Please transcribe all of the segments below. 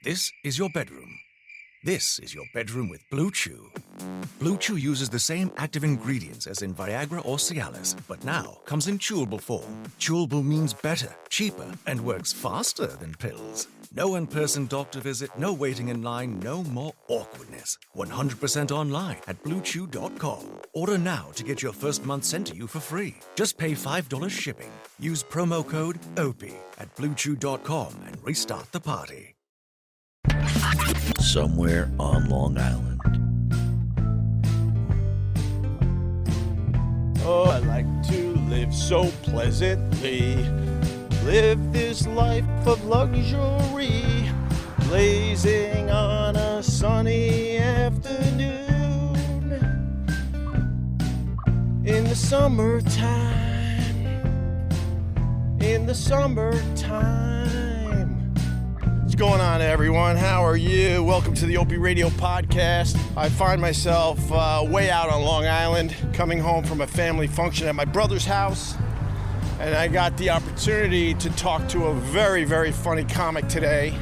This is your bedroom. This is your bedroom with Blue Chew. Blue Chew uses the same active ingredients as in Viagra or Cialis, but now comes in chewable form. Chewable means better, cheaper, and works faster than pills. No in-person doctor visit, no waiting in line, no more awkwardness. 100% online at BlueChew.com. Order now to get your first month sent to you for free. Just pay $5 shipping. Use promo code OPIE at BlueChew.com and restart the party. Somewhere on Long Island. Oh, I like to live so pleasantly. Live this life of luxury. Blazing on a sunny afternoon. In the summertime. In the summertime. What's going on, everyone? How are you? Welcome to the OpieRadio podcast. I find myself way out on Long Island, coming home from a family function at my brother's house, and I got the opportunity to talk to a very, very funny comic today.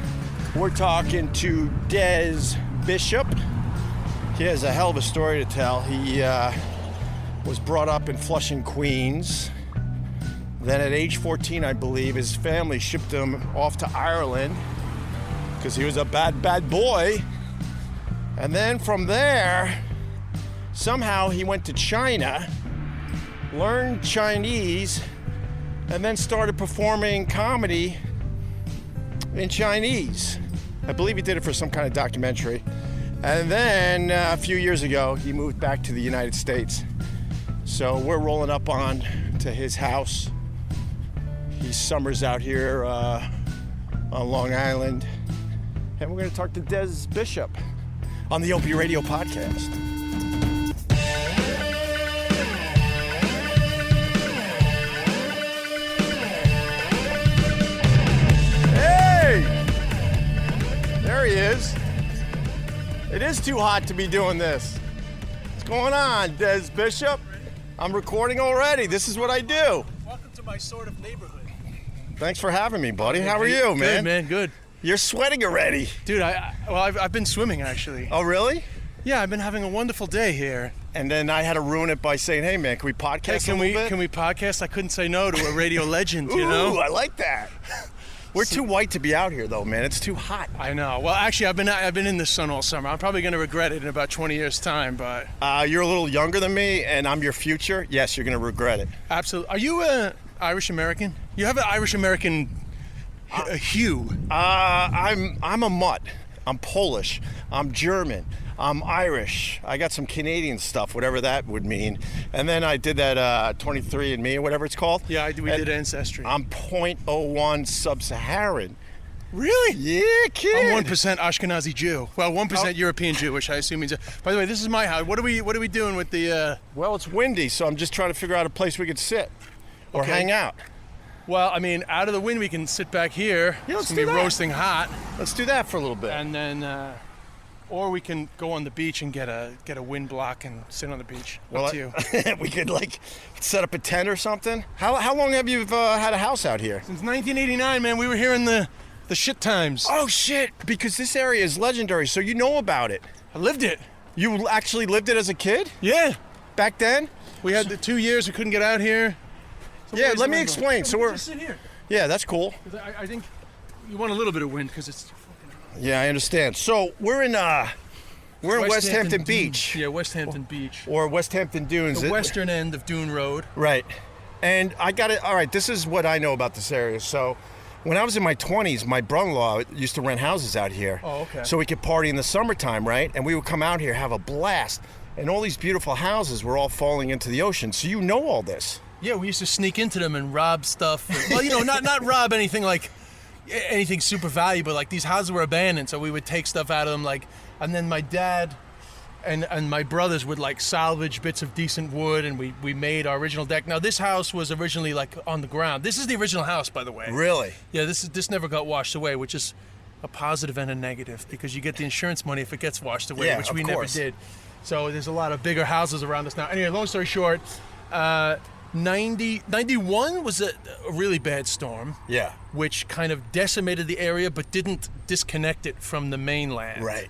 We're talking to Des Bishop. He has a hell of a story to tell. He was brought up in Flushing, Queens. Then at age 14, I believe, his family shipped him off to Ireland because he was a bad, bad boy. And then from there, somehow he went to China, learned Chinese, and then started performing comedy in Chinese. I believe he did it for some kind of documentary. And then a few years ago, he moved back to the United States. So we're rolling up on to his house. He summers out here on Long Island. And we're going to talk to Des Bishop on the OpieRadio podcast. Hey! There he is. It is too hot to be doing this. What's going on, Des Bishop? I'm recording already. This is what I do. Welcome to my sort of neighborhood. Thanks for having me, buddy. How are you, man? Good, man. Good. You're sweating already. Dude, I've been swimming, actually. Oh, really? Yeah, I've been having a wonderful day here. And then I had to ruin it by saying, hey, man, can we podcast a little bit? Can we podcast? I couldn't say no to a radio legend, Ooh, you know? I like that. We're too white to be out here, though, man. It's too hot. I know. Well, actually, I've been in the sun all summer. I'm probably going to regret it in about 20 years' time, but... You're a little younger than me, and I'm your future. Yes, you're going to regret it. Absolutely. Are you Irish-American? You have an Irish-American hue. I'm a mutt. I'm Polish. I'm German. I'm Irish. I got some Canadian stuff, whatever that would mean. And then I did that 23andMe or whatever it's called. Yeah, we did Ancestry. I'm 0.01 sub-Saharan. Really? Yeah, kid. I'm 1% Ashkenazi Jew. Well, 1% European Jew, which I assume means... By the way, this is my house. What are we doing with the... Well, it's windy, so I'm just trying to figure out a place we could sit or hang out. Well, I mean, out of the wind, we can sit back here. Yeah, let's it's gonna do be that. roasting hot. Let's do that for a little bit. And then, or we can go on the beach and get a wind block and sit on the beach. Up to you. We could set up a tent or something. How long have you had a house out here? Since 1989, man. We were here in the shit times. Oh shit! Because this area is legendary, so you know about it. I lived it. You actually lived it as a kid? Yeah. Back then? We had the 2 years we couldn't get out here. Yeah, let me explain. So we're just sit here. Yeah, that's cool. I think you want a little bit of wind because it's fucking hot. Yeah, I understand. So we're in West Hampton Beach. Yeah, West Hampton Beach. Or West Hampton Dunes. The western end of Dune Road. Right. And I got it. All right, this is what I know about this area. So when I was in my 20s, my brother-in-law used to rent houses out here. Oh, okay. So we could party in the summertime, right? And we would come out here, have a blast. And all these beautiful houses were all falling into the ocean. So you know all this. Yeah, we used to sneak into them and rob stuff. Well, you know, not rob anything like anything super valuable. Like these houses were abandoned, so we would take stuff out of them. Like, and then my dad and my brothers would like salvage bits of decent wood, and we made our original deck. Now this house was originally like on the ground. This is the original house, by the way. Really? Yeah. This never got washed away, which is a positive and a negative because you get the insurance money if it gets washed away, which we never did. So there's a lot of bigger houses around us now. Anyway, long story short. 91 was a really bad storm. Yeah. Which kind of decimated the area but didn't disconnect it from the mainland. Right.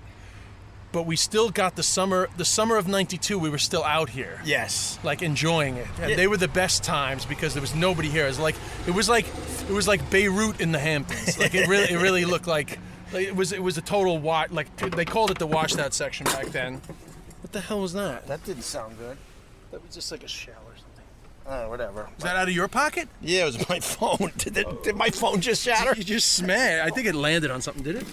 But we still got the summer of 92, we were still out here. Yes. Like enjoying it. And they were the best times because there was nobody here. It was like Beirut in the Hamptons. Like it really looked like it was a total they called it the washed out section back then. What the hell was that? That didn't sound good. That was just like a shell or something. Oh, whatever. Was that out of your pocket? Yeah, it was my phone. Did my phone just shatter? You just smashed. I think it landed on something, did it?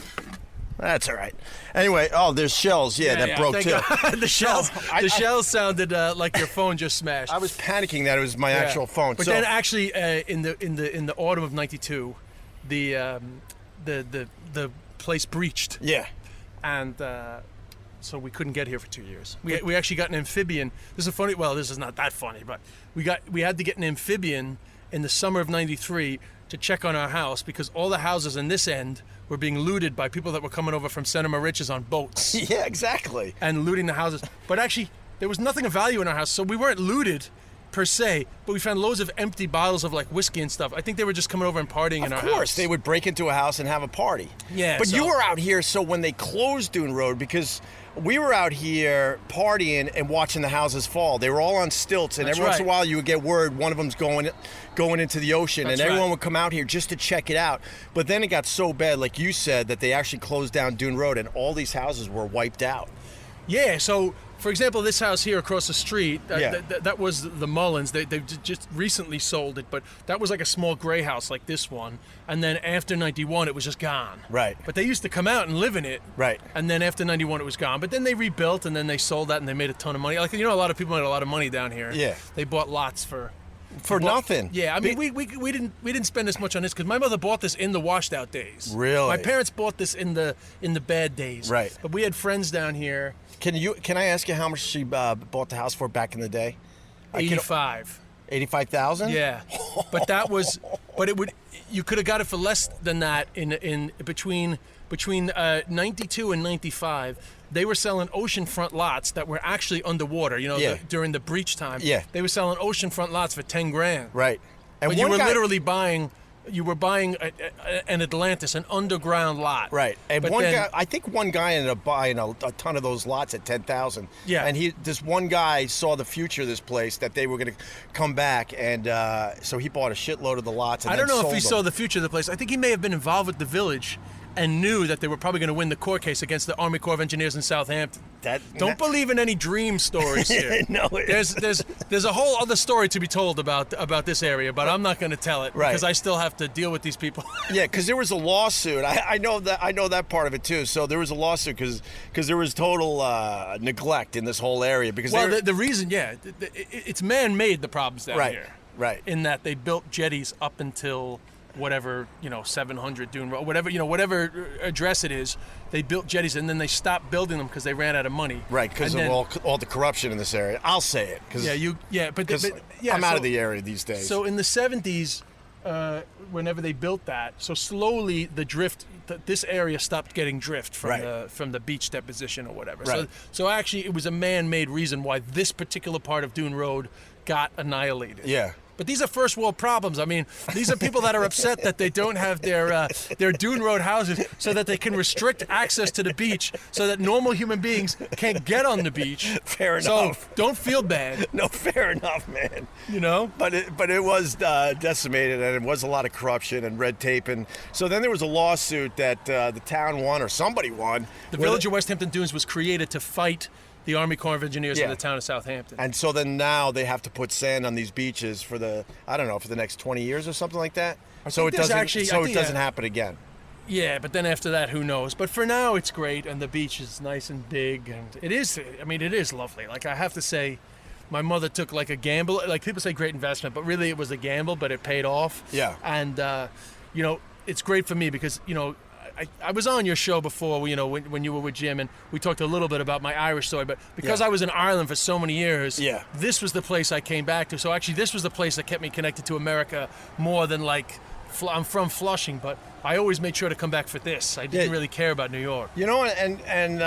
That's all right. Anyway, there's shells. Yeah, that broke too. The shells sounded like your phone just smashed. I was panicking that it was my actual phone. But then actually, in the autumn of '92, the place breached. Yeah. And so we couldn't get here for 2 years. We actually got an amphibian. This is funny. Well, this is not that funny, but we had to get an amphibian in the summer of '93 to check on our house because all the houses in this end were being looted by people that were coming over from Santa Mauritius on boats. Yeah, exactly. And looting the houses. But actually, there was nothing of value in our house, so we weren't looted per se, but we found loads of empty bottles of like whiskey and stuff. I think they were just coming over and partying in our house. Of course, they would break into a house and have a party. Yeah. But you were out here, so when they closed Dune Road, because we were out here partying and watching the houses fall. They were all on stilts, and every once in a while you would get word one of them's going into the ocean, and everyone would come out here just to check it out. But then it got so bad, like you said, that they actually closed down Dune Road, and all these houses were wiped out. Yeah, so for example, this house here across the street, that was the Mullins. They just recently sold it, but that was like a small gray house like this one. And then after 91, it was just gone. Right. But they used to come out and live in it. Right. And then after 91, it was gone. But then they rebuilt, and then they sold that, and they made a ton of money. Like, a lot of people made a lot of money down here. Yeah. They bought lots for nothing. Yeah, I mean, we didn't spend as much on this because my mother bought this in the washed out days. Really? My parents bought this in the bad days. Right. But we had friends down here. Can I ask you how much she bought the house for back in the day? 85. 85,000? Yeah. But you could have got it for less than that in between 92 and 95. They were selling oceanfront lots that were actually underwater, during the breach time. Yeah. They were selling oceanfront lots for $10,000. Right. And but you were literally buying an Atlantis, an underground lot. Right. And I think one guy ended up buying a ton of those lots at 10,000. Yeah. And this one guy saw the future of this place, that they were going to come back, and so he bought a shitload of the lots. And I don't know if he sold saw the future of the place. I think he may have been involved with the village and knew that they were probably going to win the court case against the Army Corps of Engineers in Southampton. Don't believe in any dream stories here. No, there's a whole other story to be told about this area, but I'm not going to tell it because I still have to deal with these people. Yeah, because there was a lawsuit. I know that part of it too. So there was a lawsuit because there was total neglect in this whole area. Because the reason, it's man-made, the problems down here. Right. In that they built jetties up until whatever 700 Dune Road, whatever address it is, they built jetties and then they stopped building them because they ran out of money. Right, because of all the corruption in this area. I'll say it. I'm out of the area these days. So in the 70s, whenever they built that, so slowly the drift, this area stopped getting drift from the beach deposition or whatever. Right. So actually, it was a man-made reason why this particular part of Dune Road got annihilated. Yeah. But these are first world problems. I mean, these are people that are upset that they don't have their Dune Road houses so that they can restrict access to the beach so that normal human beings can't get on the beach. Fair enough. So don't feel bad. No, fair enough, man. But it was decimated, and it was a lot of corruption and red tape. And so then there was a lawsuit that the town won, or somebody won. The village of West Hampton Dunes was created to fight the Army Corps of Engineers in the town of Southampton. And so then now they have to put sand on these beaches for the next 20 years or something like that. So it doesn't happen again. Yeah, but then after that, who knows? But for now, it's great, and the beach is nice and big, and it is lovely. Like, I have to say, my mother took like a gamble. Like, people say great investment, but really it was a gamble, but it paid off. Yeah. And it's great for me because I was on your show before, when you were with Jim, and we talked a little bit about my Irish story, but because I was in Ireland for so many years, this was the place I came back to. So actually, this was the place that kept me connected to America more than like I'm from Flushing, but I always made sure to come back for this. I didn't really care about New York. You know, and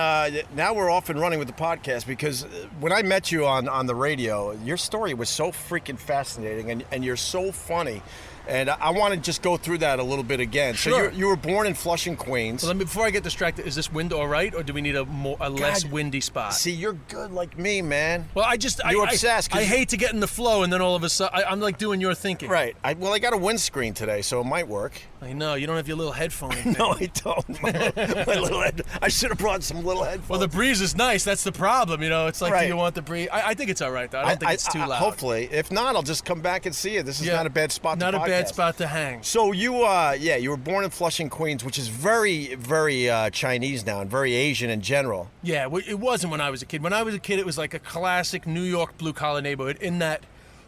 now we're off and running with the podcast because when I met you on the radio, your story was so freaking fascinating, and you're so funny. And I want to just go through that a little bit again. Sure. So you were born in Flushing, Queens. Well, before I get distracted, is this wind all right, or do we need a less windy spot? See, you're good like me, man. Well, You're obsessed. I hate to get in the flow, and then all of a sudden, I'm like doing your thinking. Right. I got a windscreen today, so it might work. I know, you don't have your little headphone thing. No, I don't. My little I should have brought some little headphones. Well, the breeze is nice. That's the problem, you know. It's like, Right. do you want the breeze? I think it's all right, though. I don't think it's too loud. Hopefully. If not, I'll just come back and see you. This is not a bad spot to Not a podcast. bad spot to hang. So you were born in Flushing, Queens, which is very, very Chinese now and very Asian in general. Yeah, it wasn't when I was a kid. When I was a kid, it was like a classic New York blue-collar neighborhood in that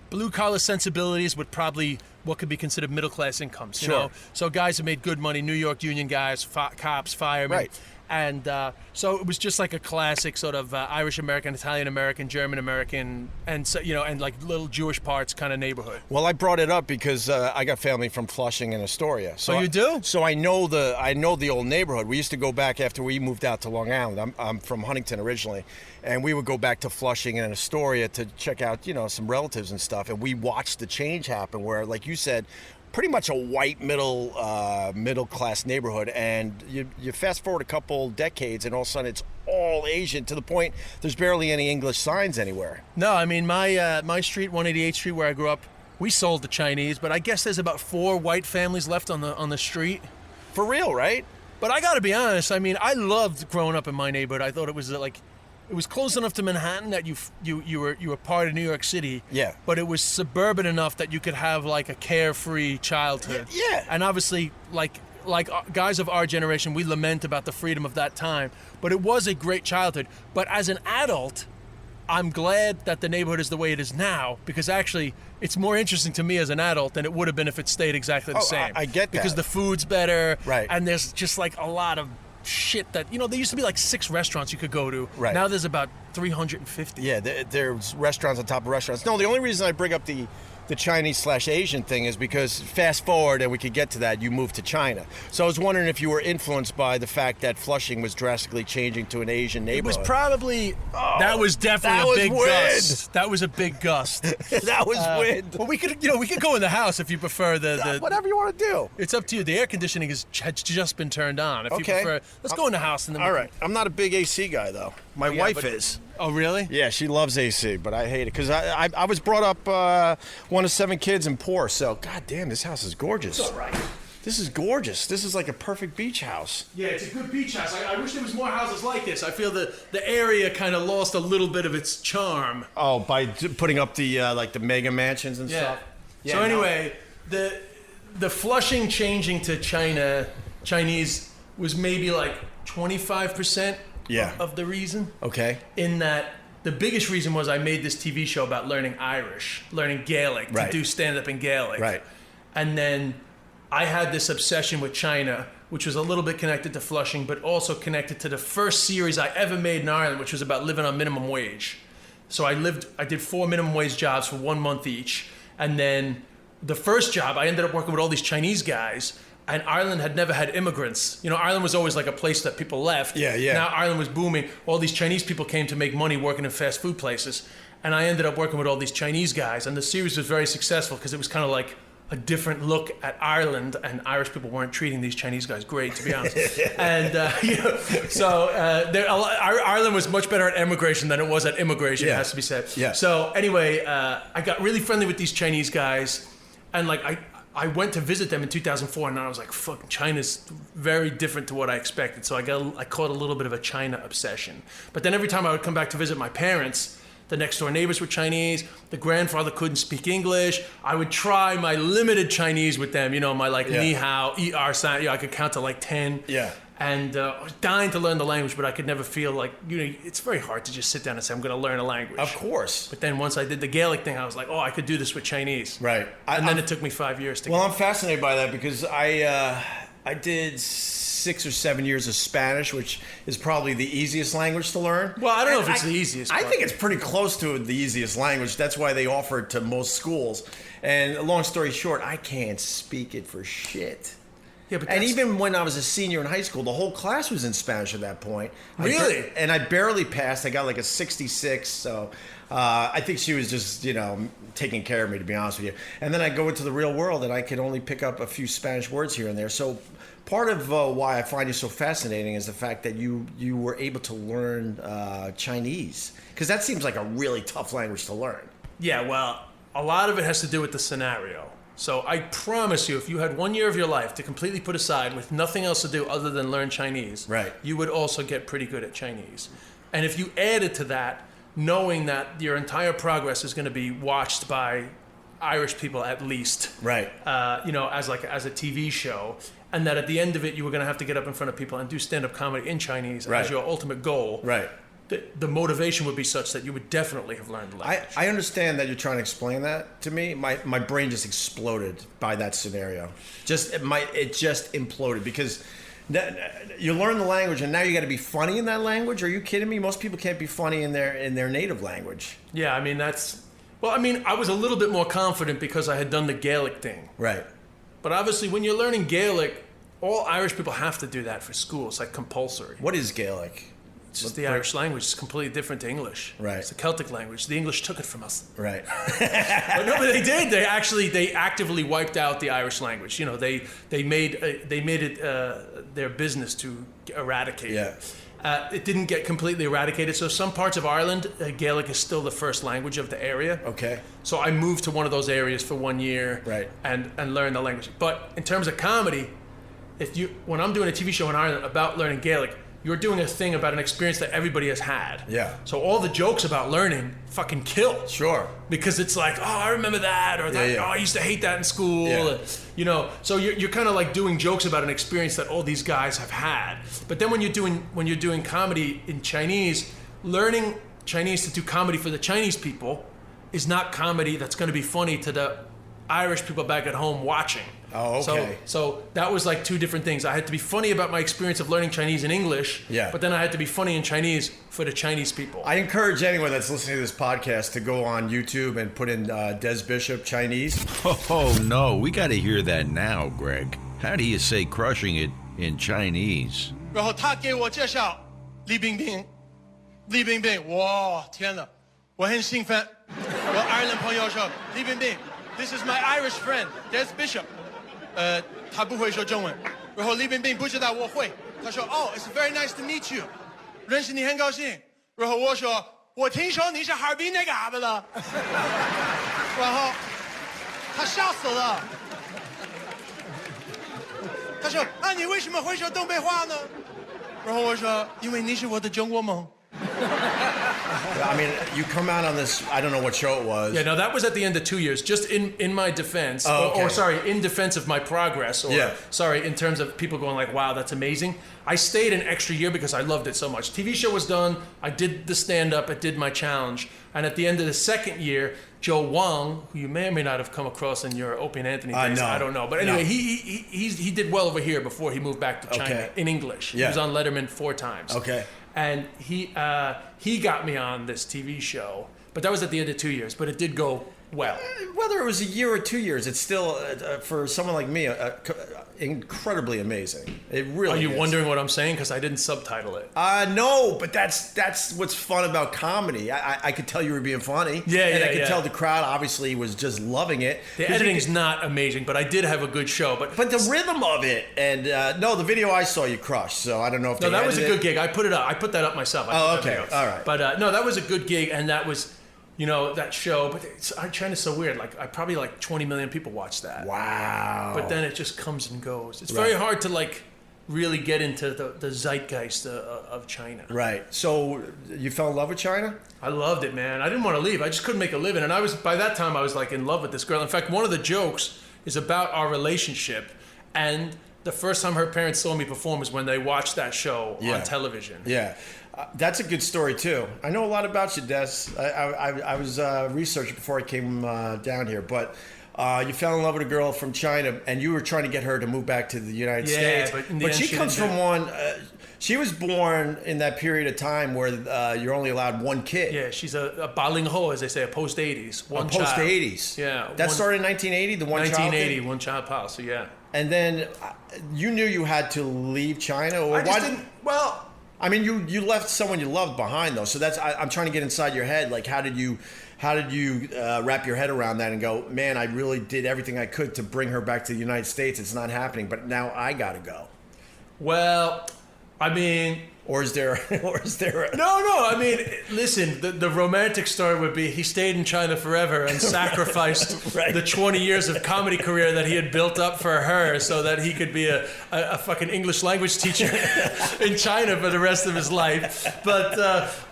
blue-collar sensibilities with probably what could be considered middle-class incomes, you know? So guys who made good money, New York union guys, cops, firemen. Right. And so it was just like a classic sort of Irish-American, Italian-American, German-American, and so, you know, and like little Jewish parts kind of neighborhood. Well, I brought it up because I got family from Flushing and Astoria. So you do? So I know the old neighborhood. We used to go back after we moved out to Long Island. I'm from Huntington originally, and we would go back to Flushing and Astoria to check out, you know, some relatives and stuff. And we watched the change happen where, like you said, pretty much a white middle class neighborhood, and you fast forward a couple decades and all of a sudden it's all Asian to the point there's barely any English signs anywhere. No, I mean my street, 188th Street, where I grew up, we sold to Chinese, but I guess there's about 4 white families left on the street. For real, right? But I got to be honest. I mean, I loved growing up in my neighborhood. I thought it was like. It was close enough to Manhattan that you were part of New York City. Yeah. But it was suburban enough that you could have like a carefree childhood. Yeah. And obviously, like guys of our generation, we lament about the freedom of that time. But it was a great childhood. But as an adult, I'm glad that the neighborhood is the way it is now, because actually it's more interesting to me as an adult than it would have been if it stayed exactly the same. I get that. Because the food's better. Right. And there's just like a lot of shit that, you know, there used to be like 6 restaurants you could go to. Right. Now there's about 350. Yeah, there's restaurants on top of restaurants. No, the only reason I bring up the Chinese/Asian thing is because fast forward, and we could get to that, you moved to China. So I was wondering if you were influenced by the fact that Flushing was drastically changing to an Asian neighborhood. It was probably, that was definitely a big gust. That was a big gust. That was wind. Well, we could go in the house if you prefer the Whatever you want to do. It's up to you. The air conditioning has just been turned on. If you Okay. prefer, let's go in the house and then All right. I'm not a big AC guy, though. My wife is. Oh, really? Yeah, she loves AC, but I hate it because I was brought up one of 7 kids and poor. So, god damn, this house is gorgeous. It's all right. This is gorgeous. This is like a perfect beach house. Yeah, it's a good beach house. I wish there was more houses like this. I feel the area kind of lost a little bit of its charm. Oh, by putting up the like the mega mansions and stuff. Yeah, so anyway, the Flushing changing to Chinese was maybe like 25% of the reason. Okay. In that the biggest reason was I made this TV show about learning Irish, learning Gaelic, to do stand-up in Gaelic. Right. And then I had this obsession with China, which was a little bit connected to Flushing, but also connected to the first series I ever made in Ireland, which was about living on minimum wage. So I did 4 minimum wage jobs for 1 month each. And then the first job, I ended up working with all these Chinese guys, and Ireland had never had immigrants. You know, Ireland was always like a place that people left. Yeah, yeah. Now Ireland was booming. All these Chinese people came to make money working in fast food places. And I ended up working with all these Chinese guys. And the series was very successful because it was kind of like a different look at Ireland, and Irish people weren't treating these Chinese guys great, to be honest. And Ireland was much better at emigration than it was at immigration, it has to be said. Yeah. So anyway, I got really friendly with these Chinese guys, and like I went to visit them in 2004, and I was like, fuck, China's very different to what I expected. So I caught a little bit of a China obsession. But then every time I would come back to visit my parents, the next door neighbors were Chinese. The grandfather couldn't speak English. I would try my limited Chinese with them, you know, my like ni hao, er san, I could count to like 10. Yeah. And I was dying to learn the language, but I could never feel like, you know, it's very hard to just sit down and say, I'm going to learn a language. Of course. But then once I did the Gaelic thing, I was like, oh, I could do this with Chinese. Right. And then it took me 5 years to Well, I'm fascinated by that because I did 6 or 7 years of Spanish, which is probably the easiest language to learn. Well, I don't know if it's the easiest. I think it's pretty close to the easiest language. That's why they offer it to most schools. And long story short, I can't speak it for shit. Yeah, but and even when I was a senior in high school, the whole class was in Spanish at that point. Really? And I barely passed. I got like a 66. So I think she was just, taking care of me, to be honest with you. And then I go into the real world and I could only pick up a few Spanish words here and there. So part of why I find you so fascinating is the fact that you were able to learn Chinese. Because that seems like a really tough language to learn. Yeah, well, a lot of it has to do with the scenario. So I promise you, if you had 1 year of your life to completely put aside with nothing else to do other than learn Chinese, right, you would also get pretty good at Chinese. And if you added to that, knowing that your entire progress is going to be watched by Irish people at least, right, as a TV show, and that at the end of it, you were going to have to get up in front of people and do stand-up comedy in Chinese as your ultimate goal, right. The motivation would be such that you would definitely have learned the language. I understand that you're trying to explain that to me. My brain just exploded by that scenario. It just imploded because you learn the language and now you got to be funny in that language. Are you kidding me? Most people can't be funny in their native language. Yeah, I mean I was a little bit more confident because I had done the Gaelic thing. Right. But obviously, when you're learning Gaelic, all Irish people have to do that for school. It's like compulsory. What is Gaelic? It's just the Irish language. It's completely different to English. Right. It's a Celtic language. The English took it from us. Right. But they did. They actively wiped out the Irish language. They made it their business to eradicate it. It didn't get completely eradicated. So some parts of Ireland, Gaelic is still the first language of the area. Okay. So I moved to one of those areas for 1 year. Right. And learned the language. But in terms of comedy, when I'm doing a TV show in Ireland about learning Gaelic, you're doing a thing about an experience that everybody has had. Yeah. So all the jokes about learning fucking kill. Sure. Because it's like, oh, I remember that, or that. Oh, I used to hate that in school. Yeah. So you're kind of like doing jokes about an experience that all these guys have had. But then when you're doing comedy in Chinese, learning Chinese to do comedy for the Chinese people is not comedy that's going to be funny to the Irish people back at home watching. Oh, okay. So that was like two different things. I had to be funny about my experience of learning Chinese in English, but then I had to be funny in Chinese for the Chinese people. I encourage anyone that's listening to this podcast to go on YouTube and put in Des Bishop Chinese. Oh, no, we got to hear that now, Greg. How do you say crushing it in Chinese? 然后他给我介绍李冰冰，李冰冰，哇，天哪，我很兴奋。我Ireland朋友说，李冰冰 ，This is my Irish friend, Des Bishop。他不会说中文，然后李冰冰不知道我会，他说，Oh, it's very nice to meet you，认识你很高兴。然后我说，我听说你是哈尔滨那个嘎巴的，然后他笑死了。他说：“啊，你为什么会说东北话呢？”然后我说：“因为你是我的中国梦。” I mean, you come out on this, I don't know what show it was. Yeah, no, that was at the end of 2 years. Just in my defense, in defense of my progress, in terms of people going like, wow, that's amazing. I stayed an extra year because I loved it so much. TV show was done. I did the stand-up. I did my challenge. And at the end of the second year, Joe Wong, who you may or may not have come across in your Opie and Anthony days, I don't know. But anyway, he did well over here before he moved back to China in English. He was on Letterman 4 times. Okay. And he got me on this TV show, but that was at the end of 2 years. But it did go well. Whether it was a year or 2 years, it's still for someone like me incredibly amazing. It really. Are you wondering what I'm saying? Because I didn't subtitle it. No, but that's what's fun about comedy. I could tell you were being funny. And I could tell the crowd obviously was just loving it. The editing's not amazing, but I did have a good show. But the rhythm of it, and the video I saw you crushed. So I don't know if that was a good gig. I put it up. I put that up myself. Okay, all right. But no, that was a good gig, and that was. That show, but China's so weird. Like, probably 20 million people watch that. Wow. But then it just comes and goes. It's very hard to really get into the zeitgeist of China. Right. So you fell in love with China? I loved it, man. I didn't want to leave. I just couldn't make a living. And by that time I was in love with this girl. In fact, one of the jokes is about our relationship. And the first time her parents saw me perform was when they watched that show on television. Yeah. That's a good story, too. I know a lot about you, Des. I was researching before I came down here. But You fell in love with a girl from China, and you were trying to get her to move back to the United States. But in the end, she comes from one. She was born in that period of time where you're only allowed one kid. Yeah, she's a baling ho, as they say, a post-80s. One child. Post-80s. Yeah. That started in 1980, the one 1980, one child policy, yeah. And then you knew you had to leave China? Or I just didn't, well... I mean, you left someone you loved behind, though. So I'm trying to get inside your head. Like, how did you wrap your head around that and go, man, I really did everything I could to bring her back to the United States. It's not happening, but now I got to go. Well, I mean... Or is there a... No, I mean, listen, the romantic story would be he stayed in China forever and sacrificed right. the 20 years of comedy career that he had built up for her so that he could be a fucking English language teacher in China for the rest of his life. But,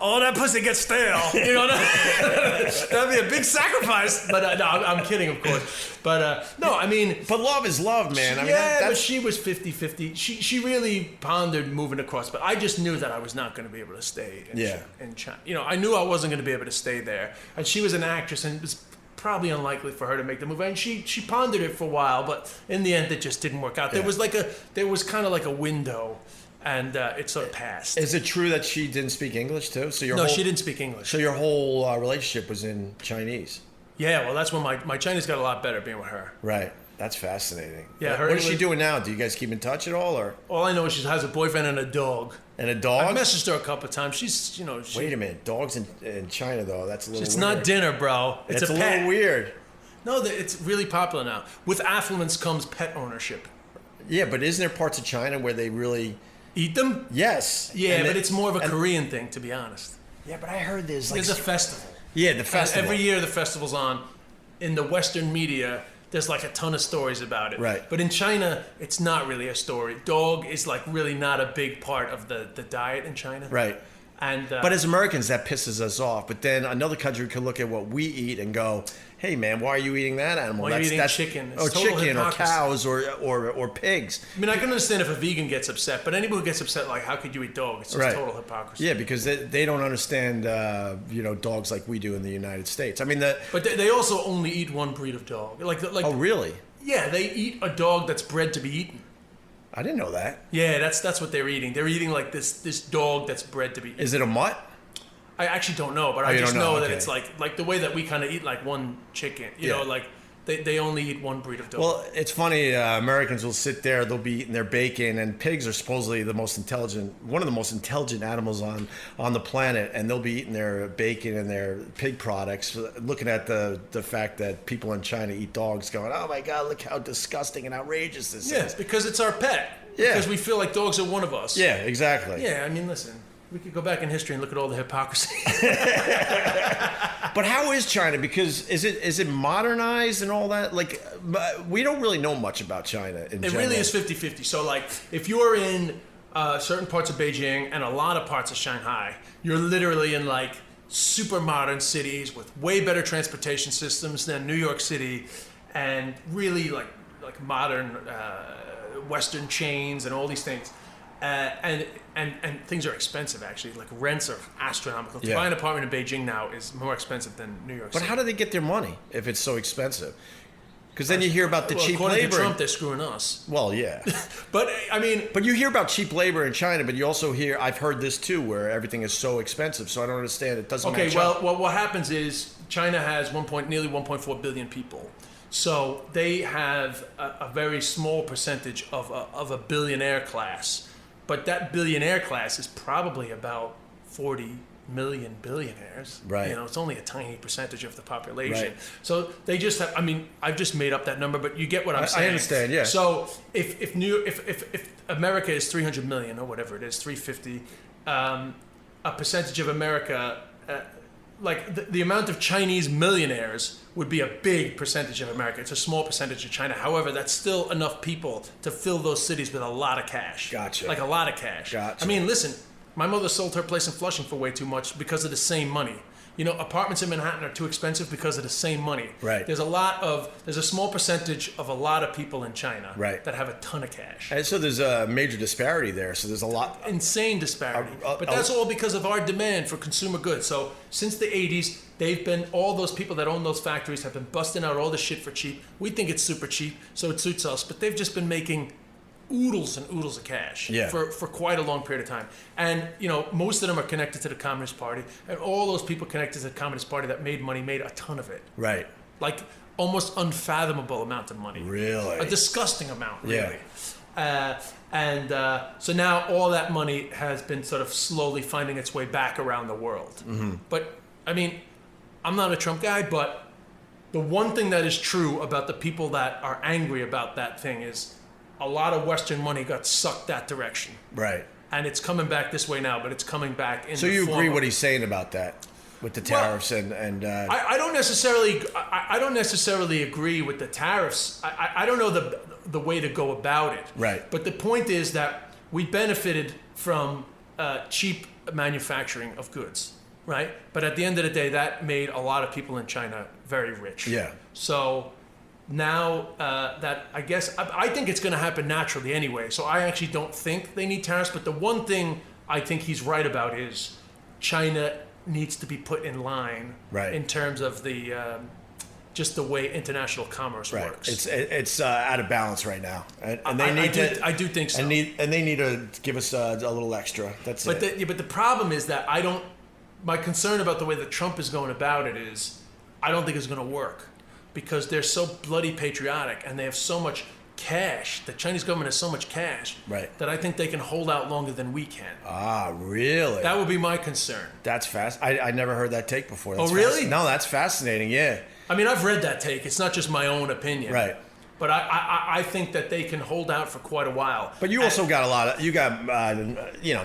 all that pussy gets stale. You know, that'd be a big sacrifice. But, no, I'm kidding, of course. But, no, I mean... But love is love, man. I mean, but she was 50-50. She really pondered moving across, but I just knew that I was not going to be able to stay in China. You know, I knew I wasn't going to be able to stay there. And she was an actress, and it was probably unlikely for her to make the move. And she pondered it for a while, but in the end, it just didn't work out. Yeah. There was kind of like a window, and it sort of passed. Is it true that she didn't speak English, too? No, she didn't speak English. So your whole relationship was in Chinese? Yeah, well, that's when my Chinese got a lot better being with her. Right. That's fascinating. Yeah. What is she doing now? Do you guys keep in touch at all, or? All I know is she has a boyfriend and a dog. And a dog? I've messaged her a couple of times. She's, you know... Wait a minute. Dogs in China, though, that's a little It's weird. not dinner, bro. It's a pet. little weird. No, it's really popular now. With affluence comes pet ownership. Yeah, but isn't there parts of China where they really... Eat them? Yes. Yeah, but it's more of a Korean thing, to be honest. Yeah, but I heard there's a festival. Yeah, the festival. Every year the festival's on. In the Western media, there's like a ton of stories about it. Right. But in China, it's not really a story. Dog is like really not a big part of the diet in China. Right. And but as Americans, that pisses us off. But then another country could look at what we eat and go, "Hey, man, why are you eating that animal? Why are you eating chicken? Or chicken, or cows, or pigs." I mean, I can understand if a vegan gets upset, but anyone who gets upset, like, how could you eat dog? It's just total hypocrisy. Yeah, because they don't understand, dogs like we do in the United States. I mean, but they also only eat one breed of dog. Like. Oh, really? Yeah, they eat a dog that's bred to be eaten. I didn't know that. Yeah, that's what they're eating. They're eating like this dog that's bred to be eaten. Is it a mutt? I actually don't know, but I just know that it's like the way that we kind of eat like one chicken. You know, like they only eat one breed of dog. Well, it's funny. Americans will sit there, they'll be eating their bacon, and pigs are supposedly one of the most intelligent animals on the planet, and they'll be eating their bacon and their pig products, looking at the fact that people in China eat dogs, going, "Oh my God, look how disgusting and outrageous this is." Yeah, because it's our pet. Yeah. Because we feel like dogs are one of us. Yeah, exactly. Yeah, I mean, listen. We could go back in history and look at all the hypocrisy. But how is China? Because is it modernized and all that? Like, we don't really know much about China in general. It really is 50-50. So, like, if you're in certain parts of Beijing and a lot of parts of Shanghai, you're literally in, like, super modern cities with way better transportation systems than New York City, and really, like modern Western chains and all these things. And things are expensive, actually. Like, rents are astronomical. To buy an apartment in Beijing now is more expensive than New York City. But how do they get their money if it's so expensive? Because then you hear about the cheap according labor. To Trump, they're screwing us. Well, yeah. But, I mean... But you hear about cheap labor in China, but you also hear... I've heard this, too, where everything is so expensive, so I don't understand. It doesn't match up. Well, what happens is China has nearly 1.4 billion people. So they have a very small percentage of a billionaire class. But that billionaire class is probably about 40 million billionaires. Right. You know, it's only a tiny percentage of the population. Right. So they just have, I mean, I've just made up that number, but you get what I'm saying. I understand, yeah. So if America is 300 million or whatever it is, 350, a percentage of America, like the amount of Chinese millionaires would be a big percentage of America. It's a small percentage of China. However, that's still enough people to fill those cities with a lot of cash. Gotcha. Like a lot of cash. Gotcha. I mean, listen, my mother sold her place in Flushing for way too much because of the same money. apartments in Manhattan are too expensive because of the same money. Right. There's a small percentage of a lot of people in China that have a ton of cash. And so there's a major disparity there. So there's a lot. Insane disparity. But that's all because of our demand for consumer goods. So since the 80s, all those people that own those factories have been busting out all the shit for cheap. We think it's super cheap, so it suits us. But they've just been making oodles and oodles of cash for quite a long period of time. And, most of them are connected to the Communist Party. And all those people connected to the Communist Party that made money made a ton of it. Right. Like almost unfathomable amount of money. Really? A disgusting amount, really. So now all that money has been sort of slowly finding its way back around the world. Mm-hmm. But, I'm not a Trump guy, but the one thing that is true about the people that are angry about that thing is a lot of Western money got sucked that direction. Right. And it's coming back this way now, but it's coming back in. So you agree what he's saying about that with the tariffs I don't necessarily agree with the tariffs. I don't know the way to go about it. Right. But the point is that we benefited from cheap manufacturing of goods, right? But at the end of the day, that made a lot of people in China very rich. Yeah. So now that I think it's going to happen naturally anyway. So I actually don't think they need tariffs. But the one thing I think he's right about is China needs to be put in line in terms of the just the way international commerce works. It's out of balance right now, and they need to. I do think so. And they need to give us a little extra. That's it. But the problem is that my concern about the way that Trump is going about it is I don't think it's going to work. Because they're so bloody patriotic and they have so much cash, the Chinese government has so much cash, that I think they can hold out longer than we can. Ah, really? That would be my concern. That's fast. I never heard that take before. That's really? No, that's fascinating, yeah. I've read that take. It's not just my own opinion. Right. But I think that they can hold out for quite a while. But you also got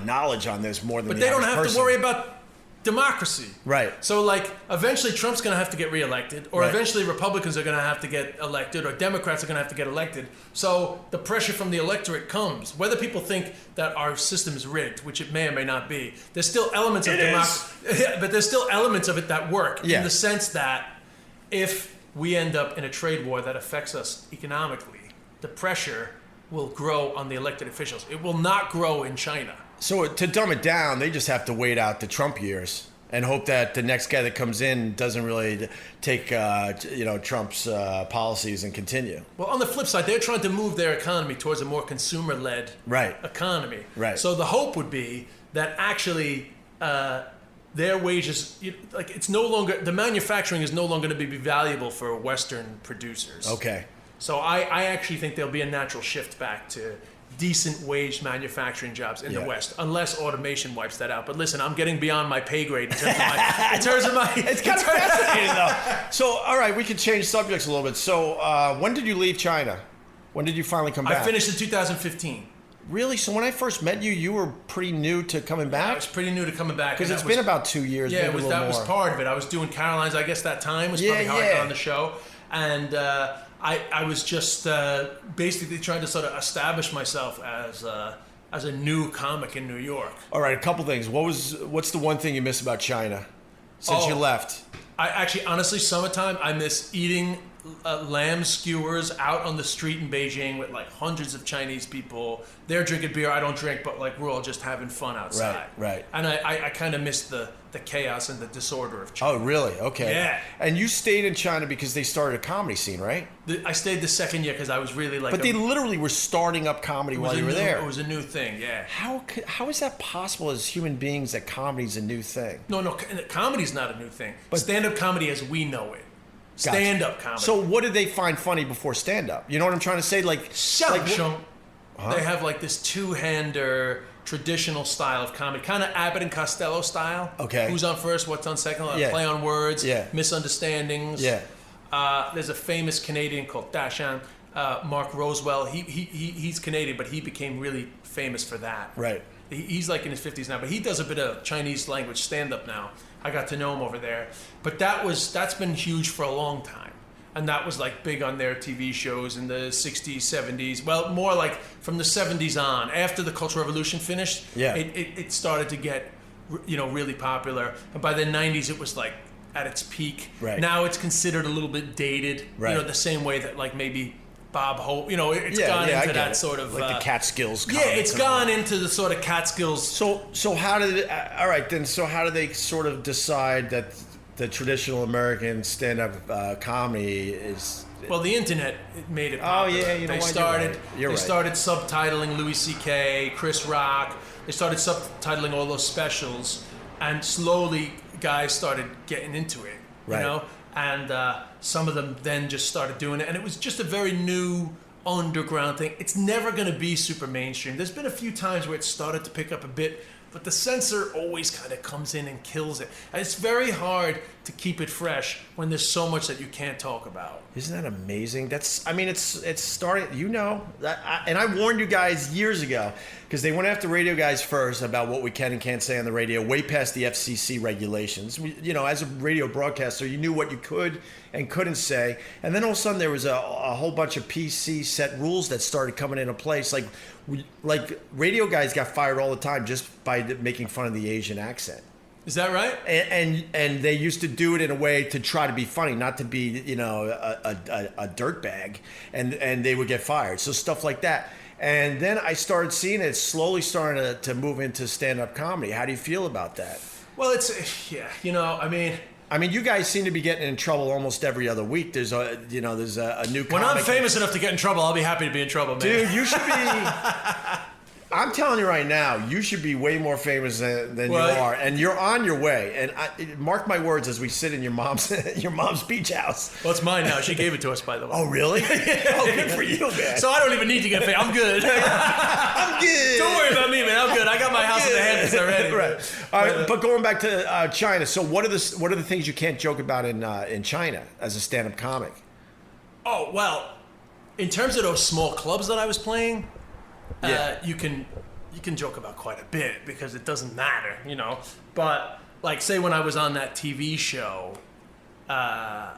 knowledge on this more than But the they don't average have person. to worry about democracy. Right. So eventually Trump's going to have to get reelected, or eventually Republicans are going to have to get elected, or Democrats are going to have to get elected. So the pressure from the electorate comes. Whether people think that our system is rigged, which it may or may not be, there's still elements of democracy. But there's still elements of it that work in the sense that if we end up in a trade war that affects us economically, the pressure will grow on the elected officials. It will not grow in China. So to dumb it down, they just have to wait out the Trump years and hope that the next guy that comes in doesn't really take Trump's policies and continue. Well, on the flip side, they're trying to move their economy towards a more consumer-led economy. Right. So the hope would be that actually their wages, it's no longer, the manufacturing is no longer going to be valuable for Western producers. Okay. So I actually think there'll be a natural shift back to decent wage manufacturing jobs in the West, unless automation wipes that out. But listen, I'm getting beyond my pay grade in terms of my. It's kind of fascinating though. So, all right, we could change subjects a little bit. So, when did you leave China? When did you finally come back? I finished in 2015. Really? So when I first met you, you were pretty new to coming back? I was pretty new to coming back. Because it's been about 2 years, yeah, maybe that was part of it. I was doing Caroline's, I guess that time was probably how I got on the show. And I was just basically trying to sort of establish myself as a new comic in New York. All right, a couple things. What's the one thing you miss about China since you left? I actually, honestly, summertime, I miss eating lamb skewers out on the street in Beijing with hundreds of Chinese people. They're drinking beer, I don't drink, but we're all just having fun outside. Right. And I kind of miss the chaos and the disorder of China. Oh, really? Okay. Yeah. And you stayed in China because they started a comedy scene, right? I stayed the second year because I was really But they literally were starting up comedy while you were there. It was a new thing, yeah. How is that possible as human beings that comedy's a new thing? No, comedy's not a new thing. But stand-up comedy as we know it. Stand-up comedy. So what did they find funny before stand-up? You know what I'm trying to say? They have this two-hander traditional style of comedy, kind of Abbott and Costello style. Okay. Who's on first? What's on second? Play on words. Yeah. Misunderstandings. Yeah. There's a famous Canadian called Dashan, Mark Roswell. He's Canadian, but he became really famous for that. Right. He's in his 50s now, but he does a bit of Chinese language stand-up now. I got to know him over there. But that's been huge for a long time. And that was big on their TV shows in the 60s, 70s. Well, more from the 70s on. After the Cultural Revolution finished, it started to get really popular. And by the 90s, it was like at its peak. Right. Now it's considered a little bit dated. Right. The same way that like maybe Bob Hope, it's gone into that sort of like the Catskills. Yeah, it's gone into the sort of Catskills. So how did all right then? So how do they sort of decide that the traditional American stand-up comedy is? Well, the internet made it popular. Oh yeah, They started subtitling Louis C.K., Chris Rock. They started subtitling all those specials, and slowly guys started getting into it. Right. And some of them then just started doing it, and it was just a very new underground thing. It's never going to be super mainstream. There's been a few times where it started to pick up a bit, but the censor always kind of comes in and kills it. And it's very hard to keep it fresh when there's so much that you can't talk about. Isn't that amazing? It's starting, and I warned you guys years ago, because they went after radio guys first about what we can and can't say on the radio, way past the FCC regulations. As a radio broadcaster, you knew what you could and couldn't say. And then all of a sudden there was a whole bunch of PC set rules that started coming into place. Like radio guys got fired all the time just by making fun of the Asian accent. Is that right? And they used to do it in a way to try to be funny, not to be a dirtbag, and they would get fired. So stuff like that. And then I started seeing it slowly starting to move into stand-up comedy. How do you feel about that? Well, I mean, you guys seem to be getting in trouble almost every other week. There's a new comic. When I'm famous enough to get in trouble, I'll be happy to be in trouble, man. Dude, you should be. I'm telling you right now, you should be way more famous than you are, and you're on your way. And mark my words as we sit in your mom's beach house. Well, it's mine now. She gave it to us, by the way. Oh, really? Oh, good for you, man. So I don't even need to get famous. I'm good. I'm good. Don't worry about me, man. I'm good. I got my house in the Hamptons already. Right. All right. But going back to China, so what are the things you can't joke about in China as a stand-up comic? Oh well, in terms of those small clubs that I was playing. You can joke about quite a bit because it doesn't matter, But like, say when I was on that TV show, kind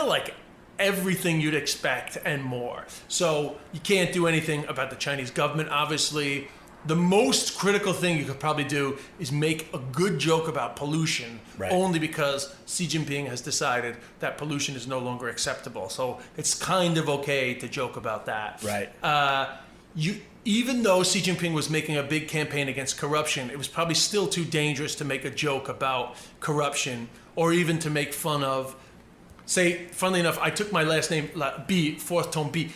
of like everything you'd expect and more. So you can't do anything about the Chinese government, obviously. The most critical thing you could probably do is make a good joke about pollution, only because Xi Jinping has decided that pollution is no longer acceptable. So it's kind of okay to joke about that. Right. Even though Xi Jinping was making a big campaign against corruption, it was probably still too dangerous to make a joke about corruption or even to make fun of, say, funnily enough, I took my last name, B, fourth tone B.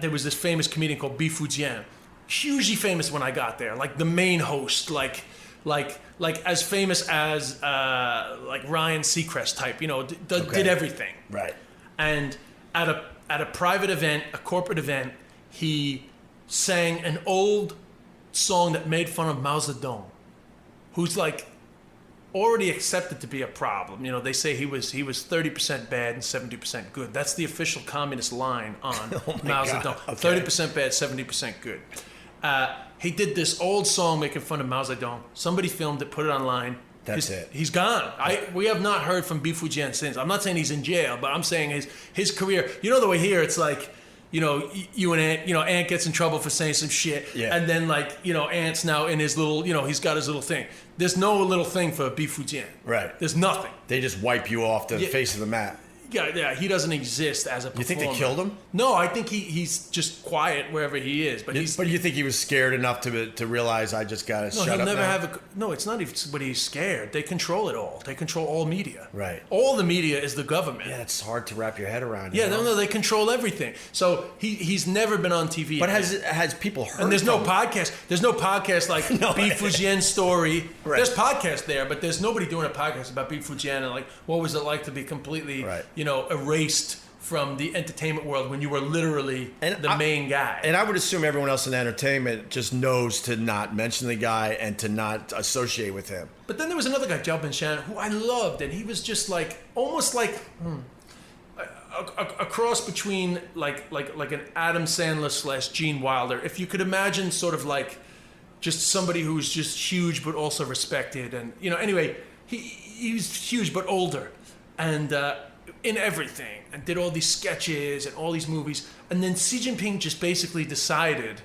There was this famous comedian called B Fujian, hugely famous when I got there, like the main host, like as famous as like Ryan Seacrest type, did everything. Right. And at a private event, a corporate event, he sang an old song that made fun of Mao Zedong, who's like already accepted to be a problem. They say he was 30% bad and 70% good. That's the official communist line on Mao Zedong. Okay. 30% bad, 70% good. He did this old song making fun of Mao Zedong. Somebody filmed it, put it online. That's it. He's gone. We have not heard from B Fujian since. I'm not saying he's in jail, but I'm saying his career. The way here it's like, you and Ant, Ant gets in trouble for saying some shit. Yeah. And then Ant's now in his little, he's got his little thing. There's no little thing for B Fujian. Right. There's nothing. They just wipe you off the face of the map. Yeah, he doesn't exist as a performer. You think they killed him? No, I think he's just quiet wherever he is. But you think he was scared enough to realize I just got to shut up now? No, it's not even but he's scared. They control it all. They control all media. Right. All the media is the government. Yeah, it's hard to wrap your head around. Yeah, no, they control everything. So he's never been on TV. But has people heard? And there's no podcast. There's no podcast like B Fujian's story. Right. There's podcasts there, but there's nobody doing a podcast about B Fujian and like what was it like to be completely erased from the entertainment world when you were literally the main guy. And I would assume everyone else in entertainment just knows to not mention the guy and to not associate with him. But then there was another guy, Jalbin Shan, who I loved, and he was just like almost like a cross between like an Adam Sandler / Gene Wilder. If you could imagine sort of like just somebody who's just huge but also respected, and anyway, he was huge but older, and in everything, and did all these sketches and all these movies. And then Xi Jinping just basically decided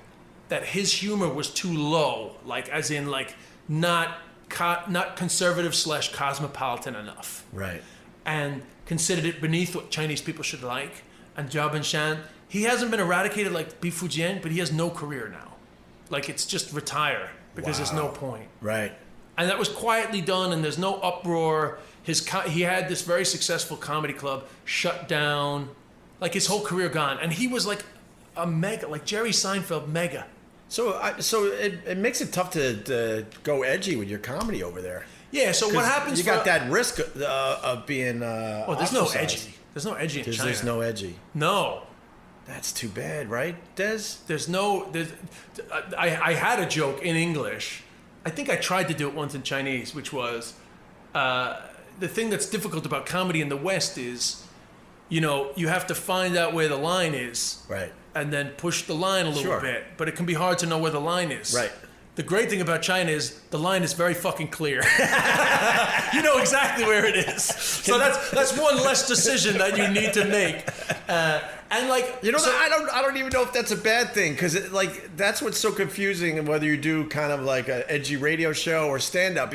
that his humor was too low, like as in like not not conservative / cosmopolitan enough. Right. And considered it beneath what Chinese people should like. And Zhao Binshan, he hasn't been eradicated like Bi Fujian, but he has no career now. Like, it's just retire because there's no point. Right. And that was quietly done, and there's no uproar. He had this very successful comedy club shut down, like his whole career gone. And he was like a mega, like Jerry Seinfeld mega. So it makes it tough to go edgy with your comedy over there. Yeah, so what happens? You got that risk of being. Oh, there's no edgy. There's no edgy in China. There's no edgy. No. That's too bad, right, Des? I had a joke in English. I think I tried to do it once in Chinese, which was the thing that's difficult about comedy in the West is, you have to find out where the line is. Right. And then push the line a little bit. But it can be hard to know where the line is. Right. The great thing about China is the line is very fucking clear. You know exactly where it is. So that's one less decision that you need to make. And like, I don't even know if that's a bad thing, because that's what's so confusing. And whether you do kind of like an edgy radio show or stand up,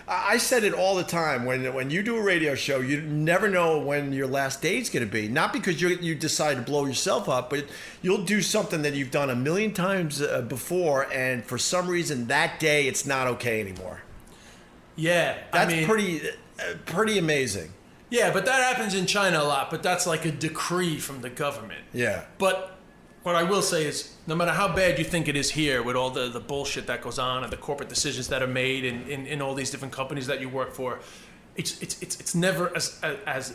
I said it all the time. When you do a radio show, you never know when your last day's going to be. Not because you decide to blow yourself up, but you'll do something that you've done a million times before, and for some reason that day it's not okay anymore. Yeah, that's pretty amazing. Yeah, but that happens in China a lot. But that's like a decree from the government. Yeah. But what I will say is, no matter how bad you think it is here with all the bullshit that goes on and the corporate decisions that are made in all these different companies that you work for, it's never as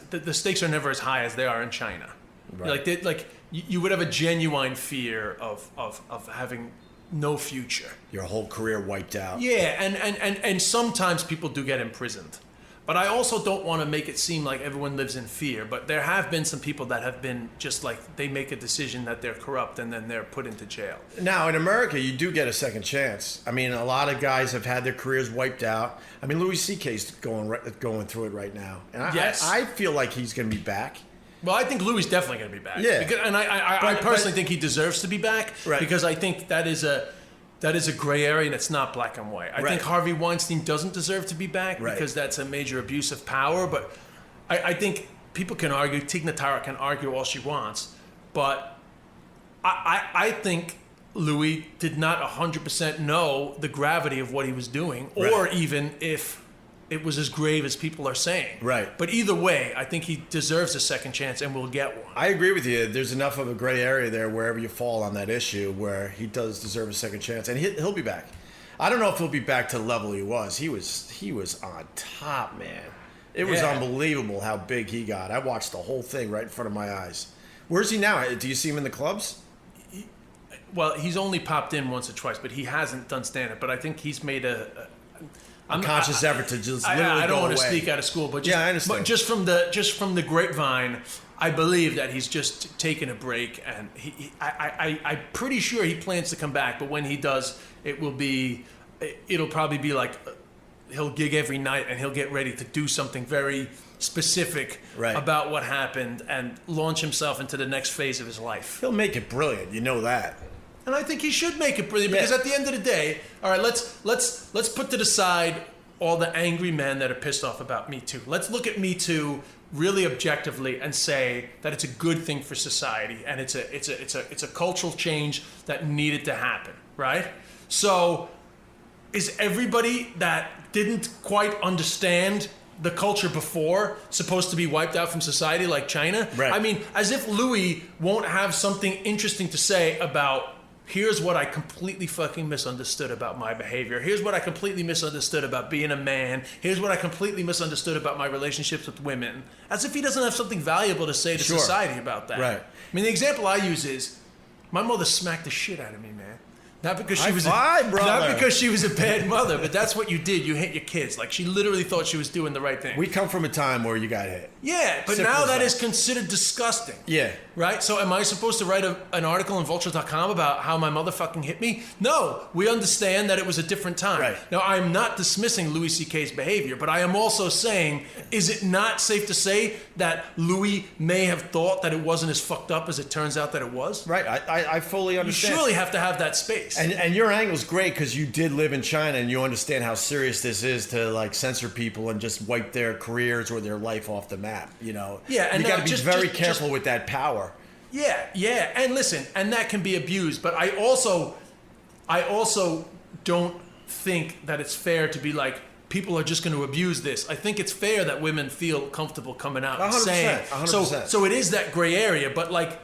the stakes are never as high as they are in China. Right. Like you would have a genuine fear of having no future. Your whole career wiped out. Yeah, and sometimes people do get imprisoned. But I also don't want to make it seem like everyone lives in fear. But there have been some people that have been just like, they make a decision that they're corrupt and then they're put into jail. Now, in America, you do get a second chance. I mean, a lot of guys have had their careers wiped out. I mean, Louis C.K.'s going through it right now. And I feel like he's going to be back. Well, I think Louis is definitely going to be back. Yeah. And I personally think he deserves to be back. Right. Because I think that is a gray area, and it's not black and white. I think Harvey Weinstein doesn't deserve to be back because that's a major abuse of power. But I think people can argue, Tig Notaro can argue all she wants, but I think Louis did not 100% know the gravity of what he was doing, or even if it was as grave as people are saying. Right. But either way, I think he deserves a second chance and will get one. I agree with you. There's enough of a gray area there wherever you fall on that issue where he does deserve a second chance. And he'll be back. I don't know if he'll be back to the level he was. He was on top, man. It was unbelievable how big he got. I watched the whole thing right in front of my eyes. Where's he now? Do you see him in the clubs? Well, he's only popped in once or twice, but he hasn't done stand-up. But I think he's made a conscious effort to just literally I don't want to away. speak out of school, but I understand. But just from the grapevine, I believe that he's just taking a break, and I'm pretty sure he plans to come back. But when he does, it'll probably be like he'll gig every night, and he'll get ready to do something very specific about what happened and launch himself into the next phase of his life. He'll make it brilliant, you know that. And I think he should make it brilliant because at the end of the day, all right, let's put to the side all the angry men that are pissed off about Me Too. Let's look at Me Too really objectively and say that it's a good thing for society and it's a cultural change that needed to happen, right? So is everybody that didn't quite understand the culture before supposed to be wiped out from society like China? Right. I mean, as if Louis won't have something interesting to say about, here's what I completely fucking misunderstood about my behavior. Here's what I completely misunderstood about being a man. Here's what I completely misunderstood about my relationships with women. As if he doesn't have something valuable to say to society about that. Right. I mean, the example I use is, my mother smacked the shit out of me, man. Not because she was not because she was a bad mother, but that's what you did. You hit your kids. Like, she literally thought she was doing the right thing. We come from a time where you got hit. Yeah, but now that is considered disgusting. Yeah. Right? So am I supposed to write an article on vulture.com about how my mother fucking hit me? No. We understand that it was a different time. Right. Now, I'm not dismissing Louis C.K.'s behavior, but I am also saying, is it not safe to say that Louis may have thought that it wasn't as fucked up as it turns out that it was? Right. I fully understand. You surely have to have that space. case. And your angle's great because you did live in China and you understand how serious this is to like censor people and just wipe their careers or their life off the map. You know. Yeah, and you got to be very careful with that power. Yeah, and listen, and that can be abused. But I also don't think that it's fair to be like, people are just going to abuse this. I think it's fair that women feel comfortable coming out and 100%, saying. 100%. So it is that gray area, but like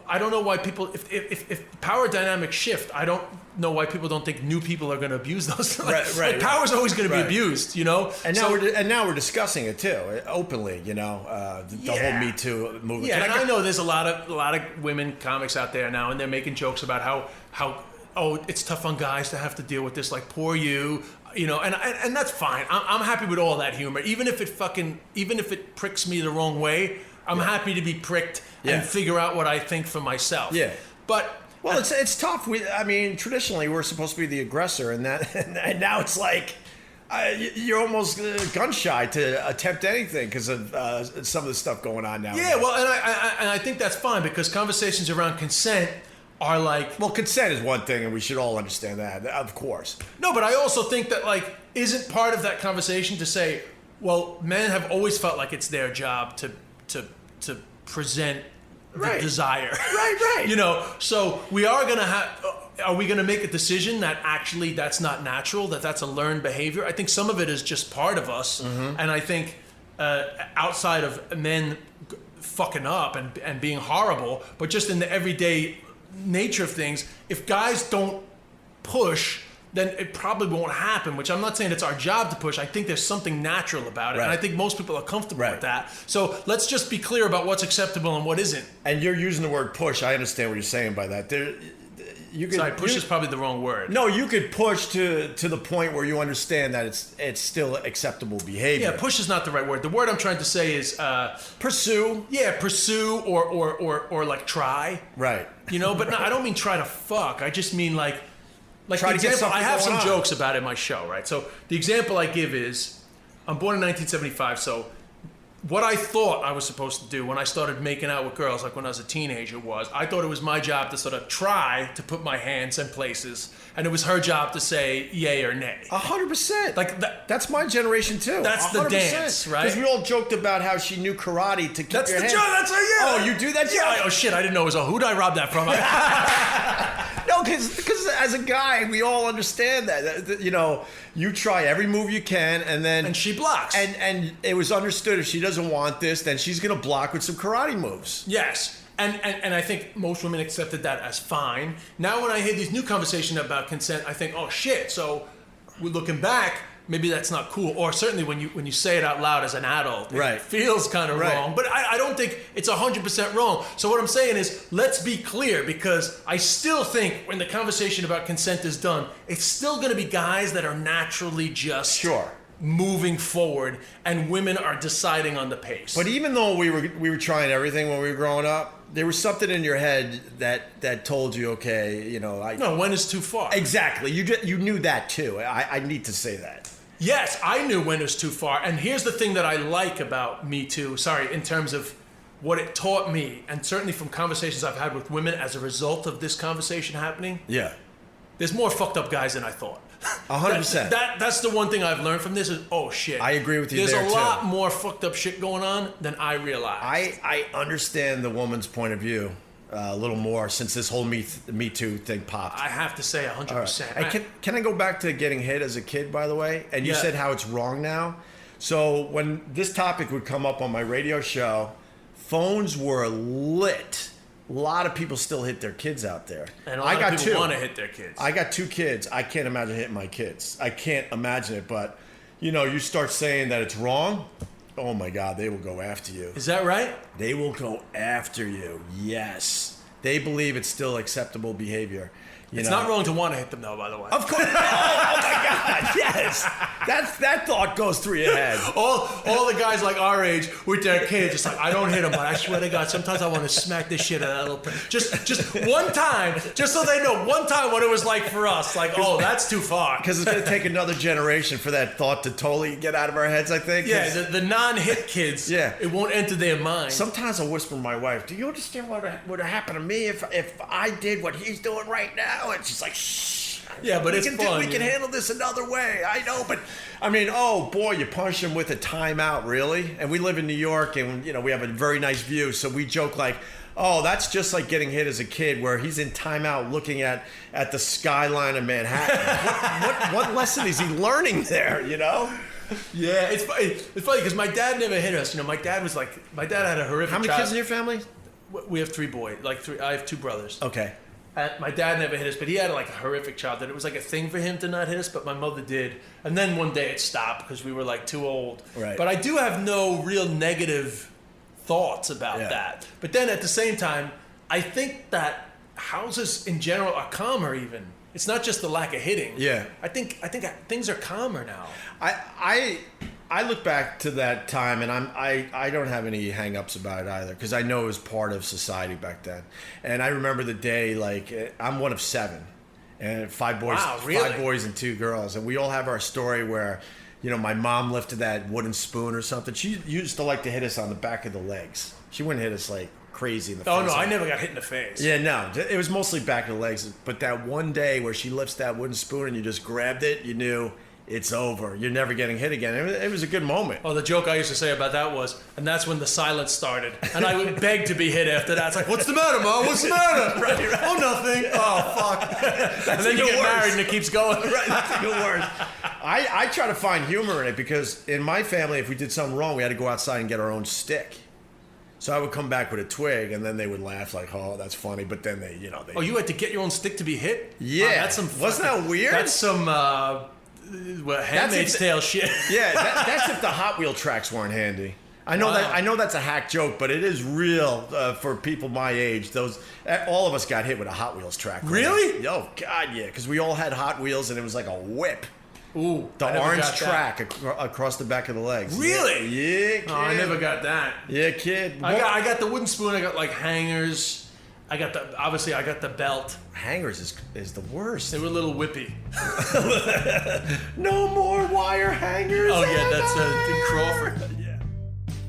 I don't know why people, if power dynamics shift, I don't know why people don't think new people are going to abuse those. Right. Power's always going to be abused, you know. And now we're discussing it too, openly, you know, the whole Me Too movement. Yeah, and I know there's a lot of women comics out there now, and they're making jokes about how it's tough on guys to have to deal with this, like poor you. You know, and that's fine. I'm happy with all that humor, even if it pricks me the wrong way. I'm happy to be pricked and figure out what I think for myself. Yeah, but it's tough. I mean, traditionally we're supposed to be the aggressor, and now it's like you're almost gun shy to attempt anything because of some of the stuff going on now. Yeah, well, and I think that's fine because conversations around consent are like... Well, consent is one thing, and we should all understand that, of course. No, but I also think that, like, isn't part of that conversation to say, well, men have always felt like it's their job to present the desire. Right. You know, so we are going to have... Are we going to make a decision that actually that's not natural, that's a learned behavior? I think some of it is just part of us, and I think outside of men fucking up and being horrible, but just in the everyday... nature of things, if guys don't push, then it probably won't happen, which I'm not saying it's our job to push. I think there's something natural about it, and I think most people are comfortable with that. So let's just be clear about what's acceptable and what isn't. And you're using the word push. I understand what you're saying by that. Push is probably the wrong word. No, you could push to the point where you understand that it's still acceptable behavior. Yeah, push is not the right word. The word I'm trying to say is pursue. Yeah, pursue or like try. Right. You know, but no, I don't mean try to fuck. I just mean like try the to get example. I have some on. jokes about it in my show, right? So the example I give is, I'm born in 1975, so what I thought I was supposed to do when I started making out with girls, like when I was a teenager, was I thought it was my job to sort of try to put my hands in places, and it was her job to say yay or nay. 100%. Like that's my generation too. That's 100%. The dance, right? Because we all joked about how she knew karate to keep that's your hands. That's her. Yeah. Oh, you do that? Yeah. Oh shit, I didn't know it was a. Who did I rob that from? No, because as a guy, we all understand that. You know, you try every move you can, and she blocks. And it was understood if she doesn't want this, then she's gonna block with some karate moves. Yes, and I think most women accepted that as fine. Now, when I hear these new conversations about consent, I think, oh shit. So, we're looking back. Maybe that's not cool, or certainly when you say it out loud as an adult, it feels kind of wrong. But I don't think it's 100% wrong. So what I'm saying is, let's be clear, because I still think when the conversation about consent is done, it's still going to be guys that are naturally just moving forward, and women are deciding on the pace. But even though we were trying everything when we were growing up, there was something in your head that told you, okay, you know, when is too far? Exactly. You knew that too. I need to say that. Yes, I knew when it was too far. And here's the thing that I like about Me Too, in terms of what it taught me, and certainly from conversations I've had with women as a result of this conversation happening. Yeah. There's more fucked up guys than I thought. 100%. That's the one thing I've learned from this is, oh shit. I agree with you there too. There's a lot more fucked up shit going on than I realized. I understand the woman's point of view a little more since this whole Me Too thing popped. I have to say 100%. Right. Can I go back to getting hit as a kid, by the way? And you said how it's wrong now. So when this topic would come up on my radio show, phones were lit. A lot of people still hit their kids out there. And a lot of people want to hit their kids. I got 2 kids. I can't imagine hitting my kids. I can't imagine it. But, you know, you start saying that it's wrong, oh my God, they will go after you. Is that right? They will go after you. Yes. They believe it's still acceptable behavior. It's not wrong to want to hit them, though, by the way. Of course. Oh my God. Yes. Christ. That thought goes through your head. All the guys like our age with their kids, just like, I don't hit them, but I swear to God, sometimes I want to smack the shit out of that little pig. Just one time, just so they know, one time what it was like for us. Like, oh, that's too far. Because it's going to take another generation for that thought to totally get out of our heads, I think. Yeah, the non-hit kids, it won't enter their mind. Sometimes I'll whisper to my wife, do you understand what would happen to me if I did what he's doing right now? And she's like, shh. Yeah, but it's fun. We can handle this another way. I know, but I mean, oh boy, you punish him with a timeout, really? And we live in New York, and we have a very nice view, so we joke like, oh, that's just like getting hit as a kid, where he's in timeout looking at the skyline of Manhattan. what lesson is he learning there? Yeah, it's funny because my dad never hit us. My dad had a horrific. How many kids in your family? We have 3 boys. I have 2 brothers. Okay. My dad never hit us, but he had a horrific childhood. It was like a thing for him to not hit us, but my mother did. And then one day it stopped because we were too old. Right. But I do have no real negative thoughts about that. But then at the same time, I think that houses in general are calmer even. It's not just the lack of hitting. Yeah. I think things are calmer now. I look back to that time, and I don't have any hang-ups about it either, because I know it was part of society back then. And I remember the day, I'm one of 7, and 5 boys, wow, really? 5 boys and 2 girls, and we all have our story where, my mom lifted that wooden spoon or something. She used to like to hit us on the back of the legs. She wouldn't hit us crazy in the face. Oh no, I never got hit in the face. Yeah, no, it was mostly back of the legs. But that one day where she lifts that wooden spoon and you just grabbed it, you knew. It's over. You're never getting hit again. It was a good moment. Oh, the joke I used to say about that was, and that's when the silence started. And I would beg to be hit after that. It's like, what's the matter, Mom? What's the matter? Right. Oh, nothing. Oh, fuck. And then you get married and it keeps going. Right, that's even worse. I try to find humor in it, because in my family, if we did something wrong, we had to go outside and get our own stick. So I would come back with a twig, and then they would laugh like, "Oh, that's funny." But then they. Oh, you had to get your own stick to be hit? Yeah. That's some. Wasn't that weird? That's some. Handmaid's Tale shit. Yeah, that's if the Hot Wheel tracks weren't handy. I know that's a hack joke, but it is real for people my age. All of us got hit with a Hot Wheels track. Really? Oh God, yeah, because we all had Hot Wheels, and it was like a whip. Ooh, the orange track across the back of the legs. Really? Yeah, kid. Oh, I never got that. Yeah, kid. I got the wooden spoon. I got hangers. I got the belt. Hangers is the worst. They were a little whippy. No more wire hangers. Oh yeah, that's Crawford. Yeah.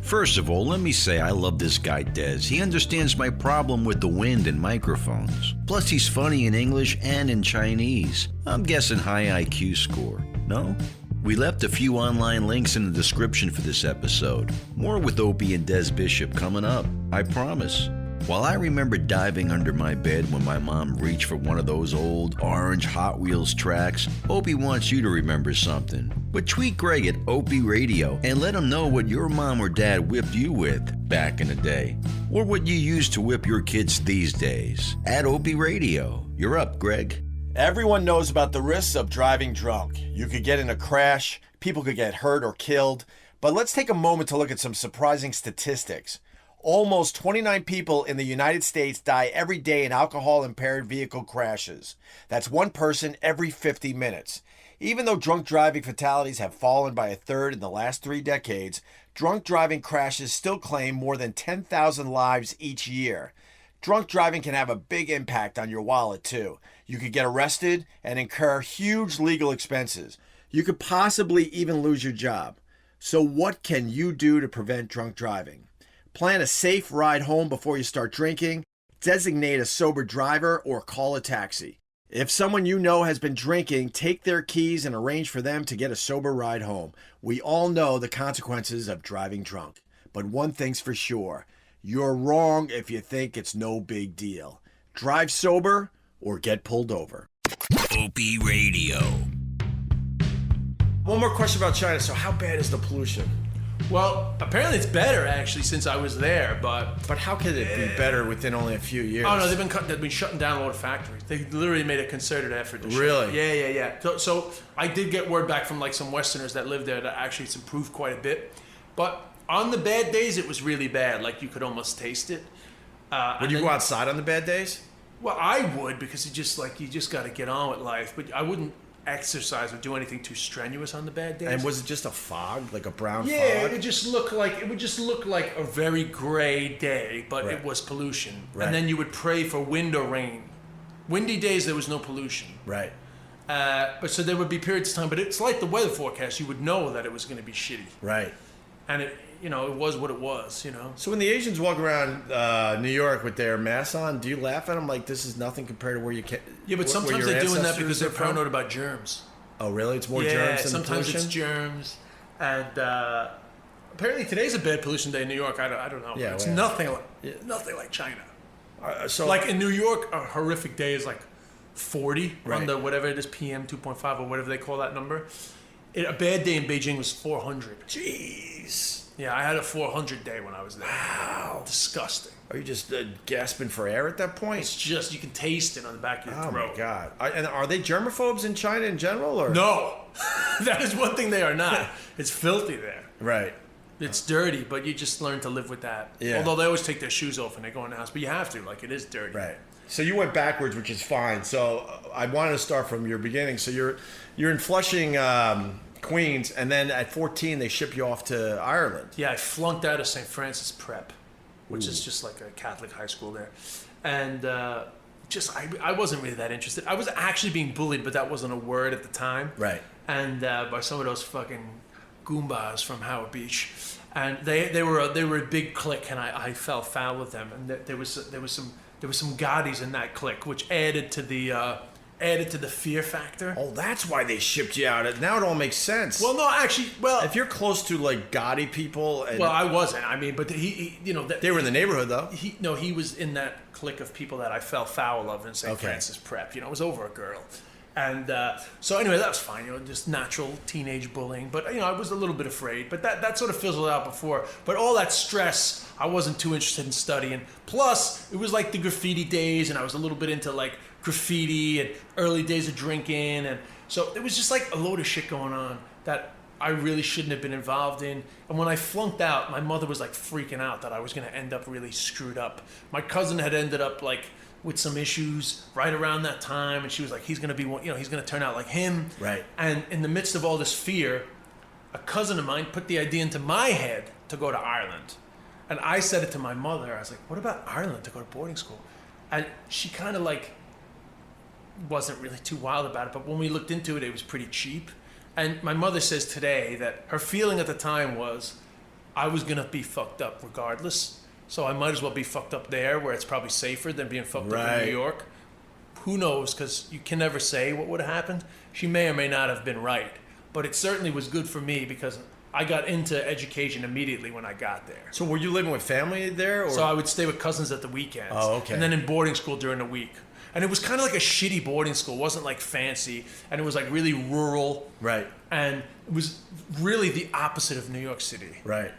First of all, let me say I love this guy Dez. He understands my problem with the wind and microphones. Plus, he's funny in English and in Chinese. I'm guessing high IQ score. No? We left a few online links in the description for this episode. More with Opie and Des Bishop coming up, I promise. While I remember diving under my bed when my mom reached for one of those old orange Hot Wheels tracks, Opie wants you to remember something. But tweet Greg at OpieRadio and let him know what your mom or dad whipped you with back in the day. Or what you use to whip your kids these days. At OpieRadio. You're up, Greg. Everyone knows about the risks of driving drunk. You could get in a crash, people could get hurt or killed. But let's take a moment to look at some surprising statistics. Almost 29 people in the United States die every day in alcohol-impaired vehicle crashes. That's 1 person every 50 minutes. Even though drunk driving fatalities have fallen by 1/3 in the last 3 decades, drunk driving crashes still claim more than 10,000 lives each year. Drunk driving can have a big impact on your wallet, too. You could get arrested and incur huge legal expenses. You could possibly even lose your job. So what can you do to prevent drunk driving? Plan a safe ride home before you start drinking, designate a sober driver, or call a taxi. If someone you know has been drinking, take their keys and arrange for them to get a sober ride home. We all know the consequences of driving drunk. But one thing's for sure, you're wrong if you think it's no big deal. Drive sober or get pulled over. OpieRadio. One more question about China. So how bad is the pollution? Well, apparently it's better actually since I was there, but how could it be better within only a few years? Oh no, they've been shutting down a lot of factories. They literally made a concerted effort to Really? Yeah. So I did get word back from some Westerners that live there that actually it's improved quite a bit. But on the bad days, it was really bad. Like you could almost taste it. Would you go outside on the bad days? Well, I would because you just got to get on with life. But I wouldn't. exercise or do anything too strenuous on the bad days. And was it just a fog, like a brown fog? Yeah, it would just look like a very gray day, but Right. it was pollution. Right. And then you would pray for wind or rain. Windy days there was no pollution. Right. But so there would be periods of time, but it's like the weather forecast. You would know that it was going to be shitty, Right. and it was what it was. So when the Asians walk around New York with their masks on, do you laugh at them like this is nothing compared to where you can? Yeah, but sometimes they're doing that because they're paranoid about germs. Oh, really? It's more germs than sometimes pollution? it's germs, and apparently today's a bad pollution day in New York. I don't know. Yeah, It's well, nothing like China. So Like in New York, a horrific day is like 40 Right. on the whatever it is, PM 2.5 or whatever they call that number. A bad day in Beijing was 400. jeez. Yeah, I had a 400 day when I was there. Wow. Disgusting. Are you just gasping for air at that point? It's just, you can taste it on the back of your Oh throat. my God! And are they germaphobes in China in general, or No, that is one thing they are not. It's filthy there. Right. It's dirty, but you just learn to live with that. Yeah. Although they always take their shoes off when they go in the house, but you have to. Like, it is dirty. Right. So you went backwards, which is fine. So I wanted to start from your beginning. So you're in Flushing, Queens, and then at 14 they ship you off to Ireland. Yeah, I flunked out of St. Francis Prep, which is just like a Catholic high school there. And I wasn't really that interested. I was actually being bullied, but that wasn't a word at the time. Right. And by some of those fucking Goombas from Howard Beach. And they were a big clique, and I fell foul with them. And there was some Gaudis in that clique, which added to the fear factor. Oh, that's why they shipped you out. Now it all makes sense. Well, no, actually, if you're close to like gaudy people, and I wasn't. I mean, but he they were in the neighborhood though. He was in that clique of people that I fell foul of in St. Okay. Francis Prep. It was over a girl. And so anyway, that was fine, just natural teenage bullying. But, I was a little bit afraid. But that sort of fizzled out before. But all that stress, I wasn't too interested in studying. Plus, it was like the graffiti days, and I was a little bit into like graffiti and early days of drinking. And so there was just like a load of shit going on that I really shouldn't have been involved in. And when I flunked out, my mother was like freaking out that I was going to end up really screwed up. My cousin had ended up like with some issues right around that time, and she was like, he's going to be one, he's going to turn out like him. Right. And in the midst of all this fear, a cousin of mine put the idea into my head to go to Ireland. And I said it to my mother. I was like, what about Ireland to go to boarding school? And she kind of like wasn't really too wild about it, but when we looked into it, it was pretty cheap. And my mother says today that her feeling at the time was I was going to be fucked up regardless. So I might as well be fucked up there where it's probably safer than being fucked up in New York. Who knows? Because you can never say what would have happened. She may or may not have been right. But it certainly was good for me because I got into education immediately when I got there. So were you living with family there? Or? So I would stay with cousins at the weekends. Oh, okay. And then in boarding school during the week. And it was kind of like a shitty boarding school. It wasn't like fancy. And it was like really rural. Right. And it was really the opposite of New York City. Right.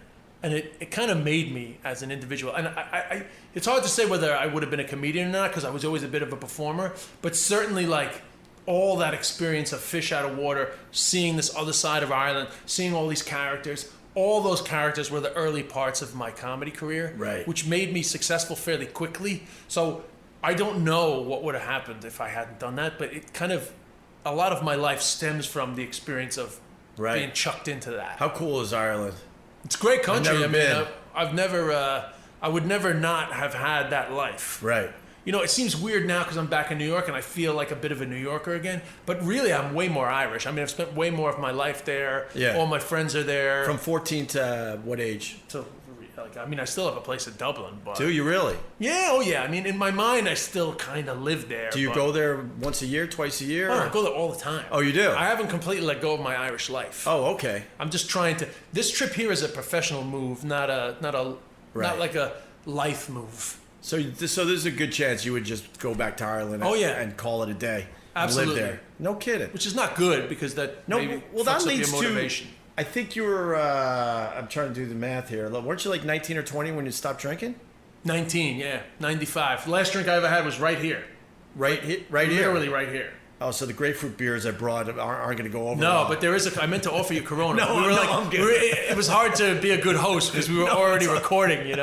And it kind of made me as an individual. And I it's hard to say whether I would have been a comedian or not because I was always a bit of a performer. But certainly like all that experience of fish out of water, seeing this other side of Ireland, seeing all these characters, all those characters were the early parts of my comedy career. Right. Which made me successful fairly quickly. So I don't know what would have happened if I hadn't done that. But it kind of, a lot of my life stems from the experience of being chucked into that. How cool is Ireland? It's a great country. I've never been. I've never, I would never not have had that life. Right. It seems weird now because I'm back in New York and I feel like a bit of a New Yorker again. But really, I'm way more Irish. I mean, I've spent way more of my life there. Yeah. All my friends are there. From 14 to what age? I still have a place in Dublin. But Do you really? Yeah, oh yeah. I mean, in my mind, I still kind of live there. Do you go there once a year, twice a year? Oh, I go there all the time. Oh, you do? I haven't completely let go of my Irish life. Oh, okay. I'm just trying to. This trip here is a professional move, not like a life move. So there's a good chance you would just go back to Ireland. And call it a day. Absolutely. And live there. No kidding. Which is not good because that maybe well, fucks that up leads your motivation. to. I think you were. I'm trying to do the math here. Weren't you like 19 or 20 when you stopped drinking? 19, yeah, 95. The last drink I ever had was right here. Right here. Literally right here. Oh, so the grapefruit beers I brought aren't going to go over. No, well. but there is I meant to offer you Corona. No, I'm good. It was hard to be a good host because we were already recording,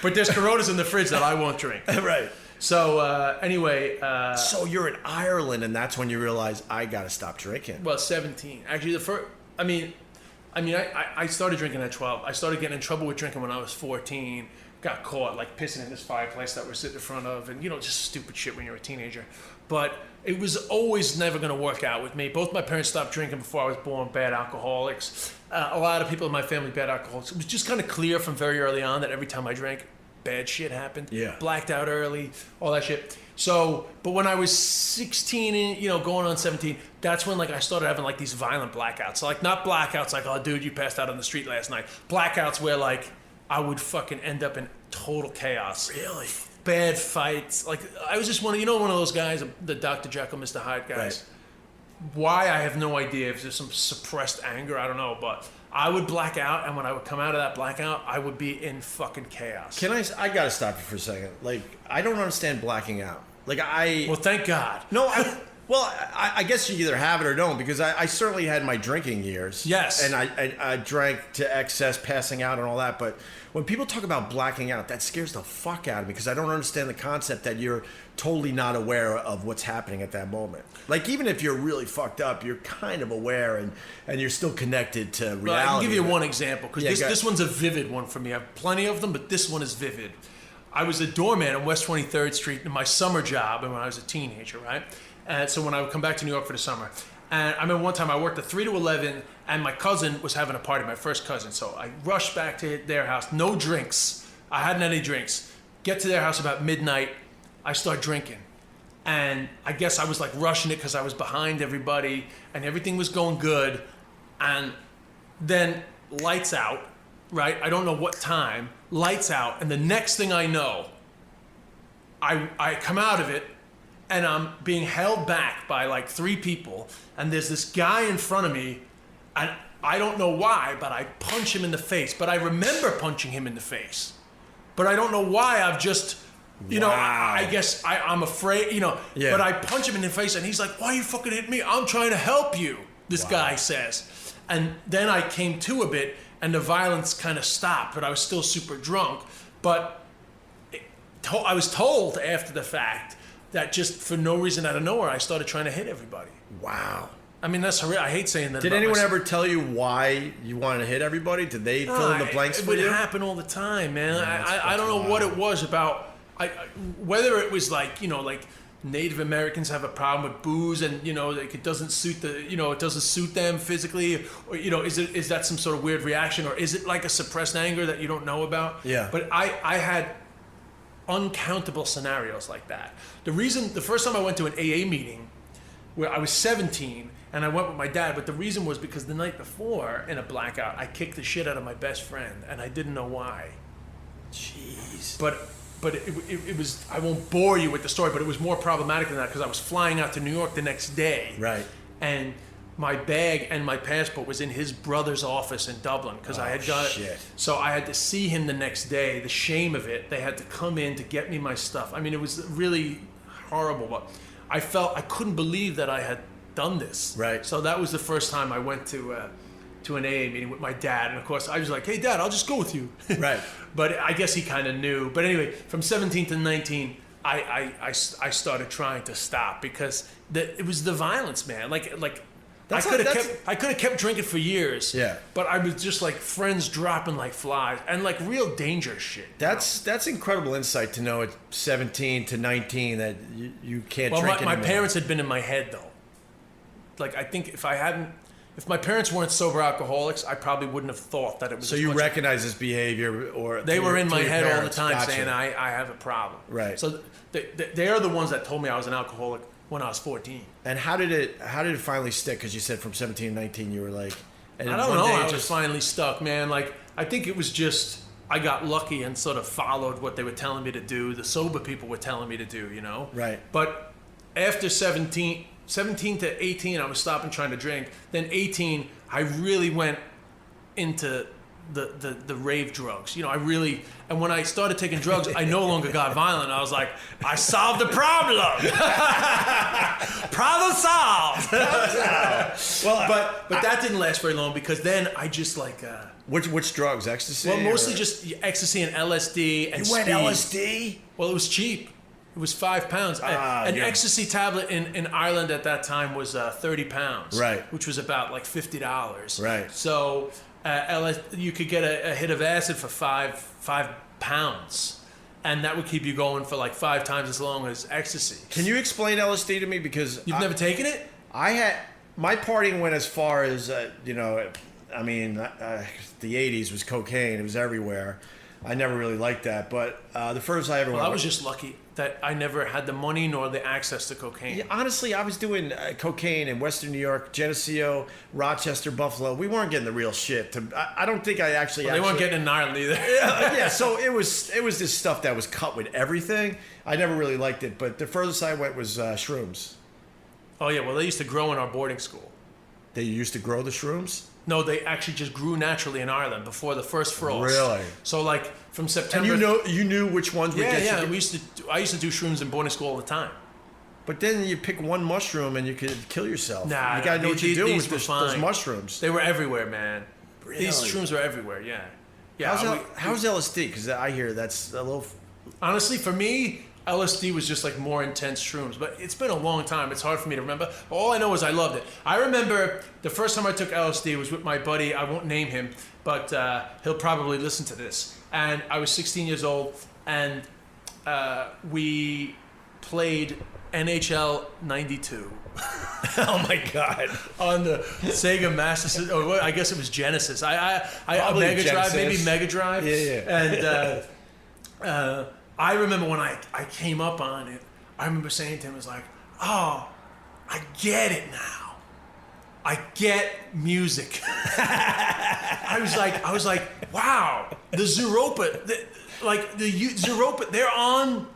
But there's Coronas in the fridge that I won't drink. Right. So anyway. So you're in Ireland, and that's when you realize I got to stop drinking. Well, 17. Actually, the first. I started drinking at 12. I started getting in trouble with drinking when I was 14. Got caught like pissing in this fireplace that we're sitting in front of, and just stupid shit when you're a teenager. But it was always never going to work out with me. Both my parents stopped drinking before I was born, bad alcoholics. A lot of people in my family, bad alcoholics. It was just kind of clear from very early on that every time I drank, bad shit happened. Yeah. Blacked out early, all that shit. So, but when I was 16, going on 17, that's when like I started having like these violent blackouts. So like not blackouts like, oh dude, you passed out on the street last night. Blackouts where like I would fucking end up in total chaos. Really? Bad fights. Like I was just one of those guys, the Dr. Jekyll, Mr. Hyde guys. Right. Why, I have no idea. If there's some suppressed anger, I don't know, but I would black out, and when I would come out of that blackout, I would be in fucking chaos. I gotta stop you for a second. Like, I don't understand blacking out. Well, thank God. No, I guess you either have it or don't, because I certainly had my drinking years. Yes. And I drank to excess, passing out and all that, but when people talk about blacking out, that scares the fuck out of me, because I don't understand the concept that you're totally not aware of what's happening at that moment. Like, even if you're really fucked up, you're kind of aware and you're still connected to reality. I can give you one example, because Yeah, this one's a vivid one for me. I have plenty of them, but this one is vivid. I was a doorman on West 23rd Street in my summer job when I was a teenager, right? And so when I would come back to New York for the summer. And I remember one time I worked at 3 to 11, and my cousin was having a party, my first cousin. So I rushed back to their house, no drinks. I hadn't had any drinks. Get to their house about midnight. I start drinking. And I guess I was like rushing it because I was behind everybody, and everything was going good. And then lights out, right? I don't know what time. Lights out, and the next thing I know, I come out of it, and I'm being held back by like 3 people, and there's this guy in front of me, and I don't know why, but I punch him in the face. But I remember punching him in the face, but I don't know why. I've just, I guess I'm afraid, Yeah. But I punch him in the face, and he's like, "Why you fucking hit me? I'm trying to help you." This guy says, and then I came to a bit, and the violence kind of stopped, but I was still super drunk. But I was told after the fact that just for no reason out of nowhere, I started trying to hit everybody. Wow. I mean, that's horrible. I hate saying that. Did anyone ever tell you why you wanted to hit everybody? Did they fill in the blanks for you? It would happen all the time, man. I don't know what it was about. Whether it was like, like Native Americans have a problem with booze, and like it doesn't suit it doesn't suit them physically, or is that some sort of weird reaction, or is it like a suppressed anger that you don't know about? Yeah. But I had uncountable scenarios like that. The first time I went to an AA meeting, where I was 17, and I went with my dad, but the reason was because the night before, in a blackout, I kicked the shit out of my best friend, and I didn't know why. Jeez. But it was, I won't bore you with the story, but it was more problematic than that, because I was flying out to New York the next day. Right. And my bag and my passport was in his brother's office in Dublin, because I had got it. So I had to see him the next day. The shame of it. They had to come in to get me my stuff. I mean, it was really horrible, but I couldn't believe that I had done this. Right. So that was the first time I went to an AA meeting with my dad, and of course I was like, "Hey, Dad, I'll just go with you." Right. But I guess he kind of knew. But anyway, from 17 to 19, I started trying to stop, because it was the violence, man. Like I could have kept drinking for years. Yeah. But I was just like friends dropping like flies, and like real danger shit. That's incredible insight to know at 17 to 19 that you can't drink anymore. My parents had been in my head though. Like, I think if my parents weren't sober alcoholics, I probably wouldn't have thought that it was. So you recognize this behavior, or they were in my head all the time. Gotcha. Saying I have a problem. Right. So they are the ones that told me I was an alcoholic when I was 14. And how did it finally stick? Because you said from 17 to 19 you were like, and I don't know. I was finally stuck, man. Like, I think it was just I got lucky and sort of followed what they were telling me to do. The sober people were telling me to do, Right. But after 17 to 18, I was stopping trying to drink. Then 18, I really went into the rave drugs. And when I started taking drugs, I no longer got violent. I was like, I solved the problem. Problem solved. Well, but that didn't last very long, because then I just like which drugs? Ecstasy? Well, mostly just ecstasy and LSD and You went speed. LSD? Well, it was cheap. It was 5 pounds. An ecstasy tablet in Ireland at that time was 30 pounds. Right. Which was about like $50. Right. So you could get a hit of acid for 5 pounds. And that would keep you going for like 5 times as long as ecstasy. Can you explain LSD to me? Because You've never taken it? My partying went as far as, the 80s was cocaine. It was everywhere. I never really liked that. But the first I ever went... I was just lucky that I never had the money nor the access to cocaine. Yeah, honestly, I was doing cocaine in Western New York, Geneseo, Rochester, Buffalo. We weren't getting the real shit. I don't think I actually... They weren't getting in Ireland either. Yeah, so it was this stuff that was cut with everything. I never really liked it. But the furthest I went was shrooms. Oh, yeah. Well, they used to grow in our boarding school. They used to grow the shrooms? No, they actually just grew naturally in Ireland before the first frost. Really? So, like, from September... And you knew which ones would get you... Yeah, I used to do shrooms in boarding school all the time. But then you pick one mushroom and you could kill yourself. Nah, you gotta know what you're doing with those fine. mushrooms. They were everywhere, man. Really? These shrooms were everywhere, yeah. Yeah. How's LSD? Because I hear that's a little... Honestly, for me, LSD was just like more intense shrooms. But it's been a long time. It's hard for me to remember. All I know is I loved it. I remember the first time I took LSD was with my buddy. I won't name him, but he'll probably listen to this. And I was 16 years old, and we played NHL 92. Oh my God! On the Sega Master System, or I guess it was Genesis. I Mega Genesis. Drive, maybe Mega Drive. Yeah. And I remember when I came up on it, I remember saying to him, "I was like, oh, I get it now. I get music." I was like, wow, the Zeropa, Zeropa, they're on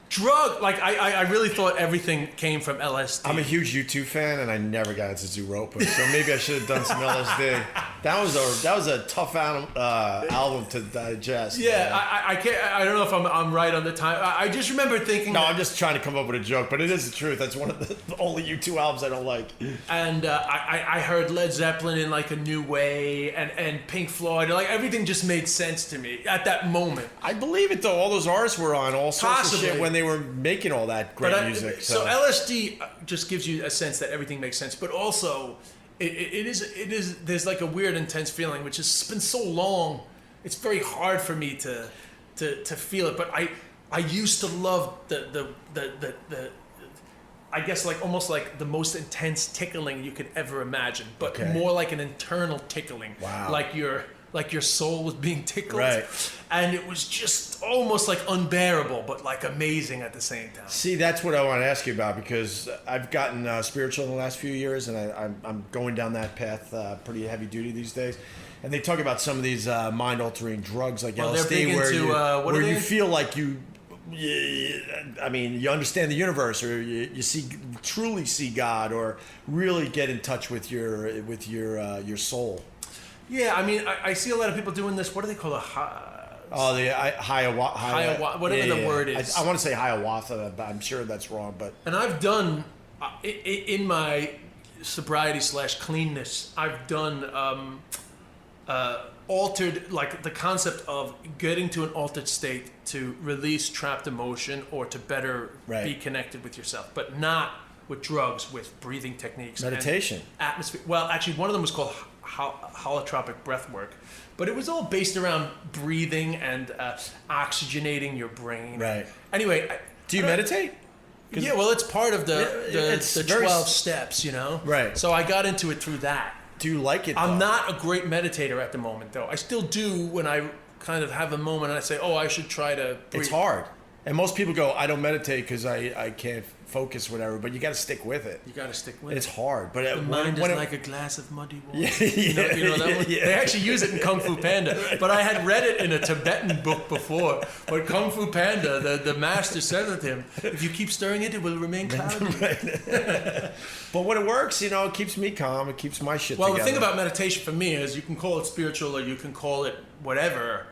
drug. Like I really thought everything came from LSD. I'm a huge U2 fan, and I never got into Zeropa, so maybe I should have done some LSD. That was a tough album to digest. Yeah, I can't. I don't know if I'm right on the time. I just remember thinking. No, I'm just trying to come up with a joke, but it is the truth. That's one of the only U2 albums I don't like. And I heard Led Zeppelin in like a new way, and Pink Floyd. Like everything just made sense to me at that moment. I believe it though. All those artists were on all sorts of shit when they were making all that great music. So LSD just gives you a sense that everything makes sense, but also it is there's like a weird intense feeling, which has been so long. It's very hard for me to feel it, but I used to love the I guess like almost like the most intense tickling you could ever imagine, but more like an internal tickling. Wow. Like your soul was being tickled. Right. And it was just almost like unbearable, but like amazing at the same time. See, that's what I want to ask you about, because I've gotten spiritual in the last few years, and I'm going down that path pretty heavy duty these days. And they talk about some of these mind-altering drugs like LSD, where you feel like you understand the universe, or you truly see God, or really get in touch with your soul. Yeah, I mean, I see a lot of people doing this. What do they call it? Hiawatha, whatever the word is. I want to say Hiawatha, but I'm sure that's wrong. But I've done in my sobriety / cleanness, I've done altered, like the concept of getting to an altered state to release trapped emotion or to better be connected with yourself, but not with drugs, with breathing techniques, meditation, and atmosphere. Well, actually, one of them was called holotropic breath work, but it was all based around breathing and oxygenating your brain. Right. Anyway, do you meditate? Yeah, well, it's part of the 12 steps, you know. Right. So I got into it through that. Do you like it? I'm not a great meditator at the moment, though. I still do when I kind of have a moment and I say, "Oh, I should try to breathe." It's hard, and most people go, "I don't meditate because I can't focus, whatever." But you got to stick with it. You got to stick with it. It's hard, but the mind is like a glass of muddy water. Yeah, you know that one? Yeah. They actually use it in Kung Fu Panda, but I had read it in a Tibetan book before. But Kung Fu Panda, the master said to him, "If you keep stirring it, it will remain cloudy." Right. But when it works, it keeps me calm. It keeps my shit together. Well, the thing about meditation for me is you can call it spiritual or you can call it whatever.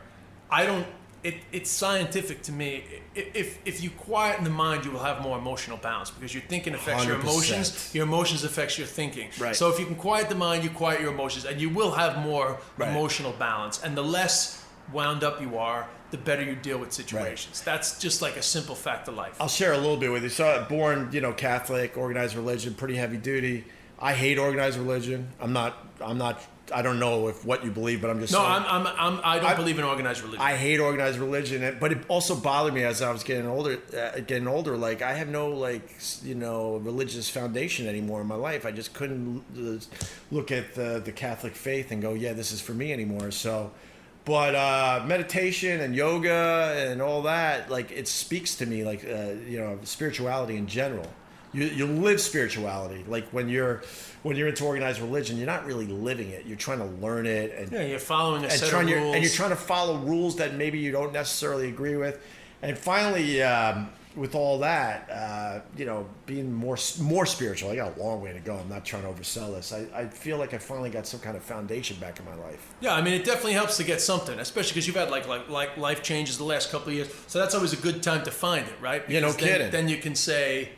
It's scientific to me. If you quieten the mind, you will have more emotional balance, because your thinking affects 100%. your emotions. Your emotions affects your thinking. Right. So if you can quiet the mind, you quiet your emotions, and you will have more emotional balance. And the less wound up you are, the better you deal with situations. Right. That's just like a simple fact of life. I'll share a little bit with you. So born, Catholic, organized religion, pretty heavy duty. I hate organized religion. I don't know what you believe, but I'm just saying. I don't believe in organized religion. I hate organized religion, but it also bothered me as I was getting older. Like I have no religious foundation anymore in my life. I just couldn't look at the Catholic faith and go, yeah, this is for me anymore. So, but meditation and yoga and all that, like it speaks to me, like spirituality in general. You live spirituality. Like when you're into organized religion, you're not really living it. You're trying to learn it, and you're following a set of rules. And you're trying to follow rules that maybe you don't necessarily agree with. And finally, with all that, being more spiritual. I got a long way to go. I'm not trying to oversell this. I feel like I finally got some kind of foundation back in my life. Yeah, I mean, it definitely helps to get something, especially because you've had like life changes the last couple of years. So that's always a good time to find it, right? Because no kidding. Then you can say,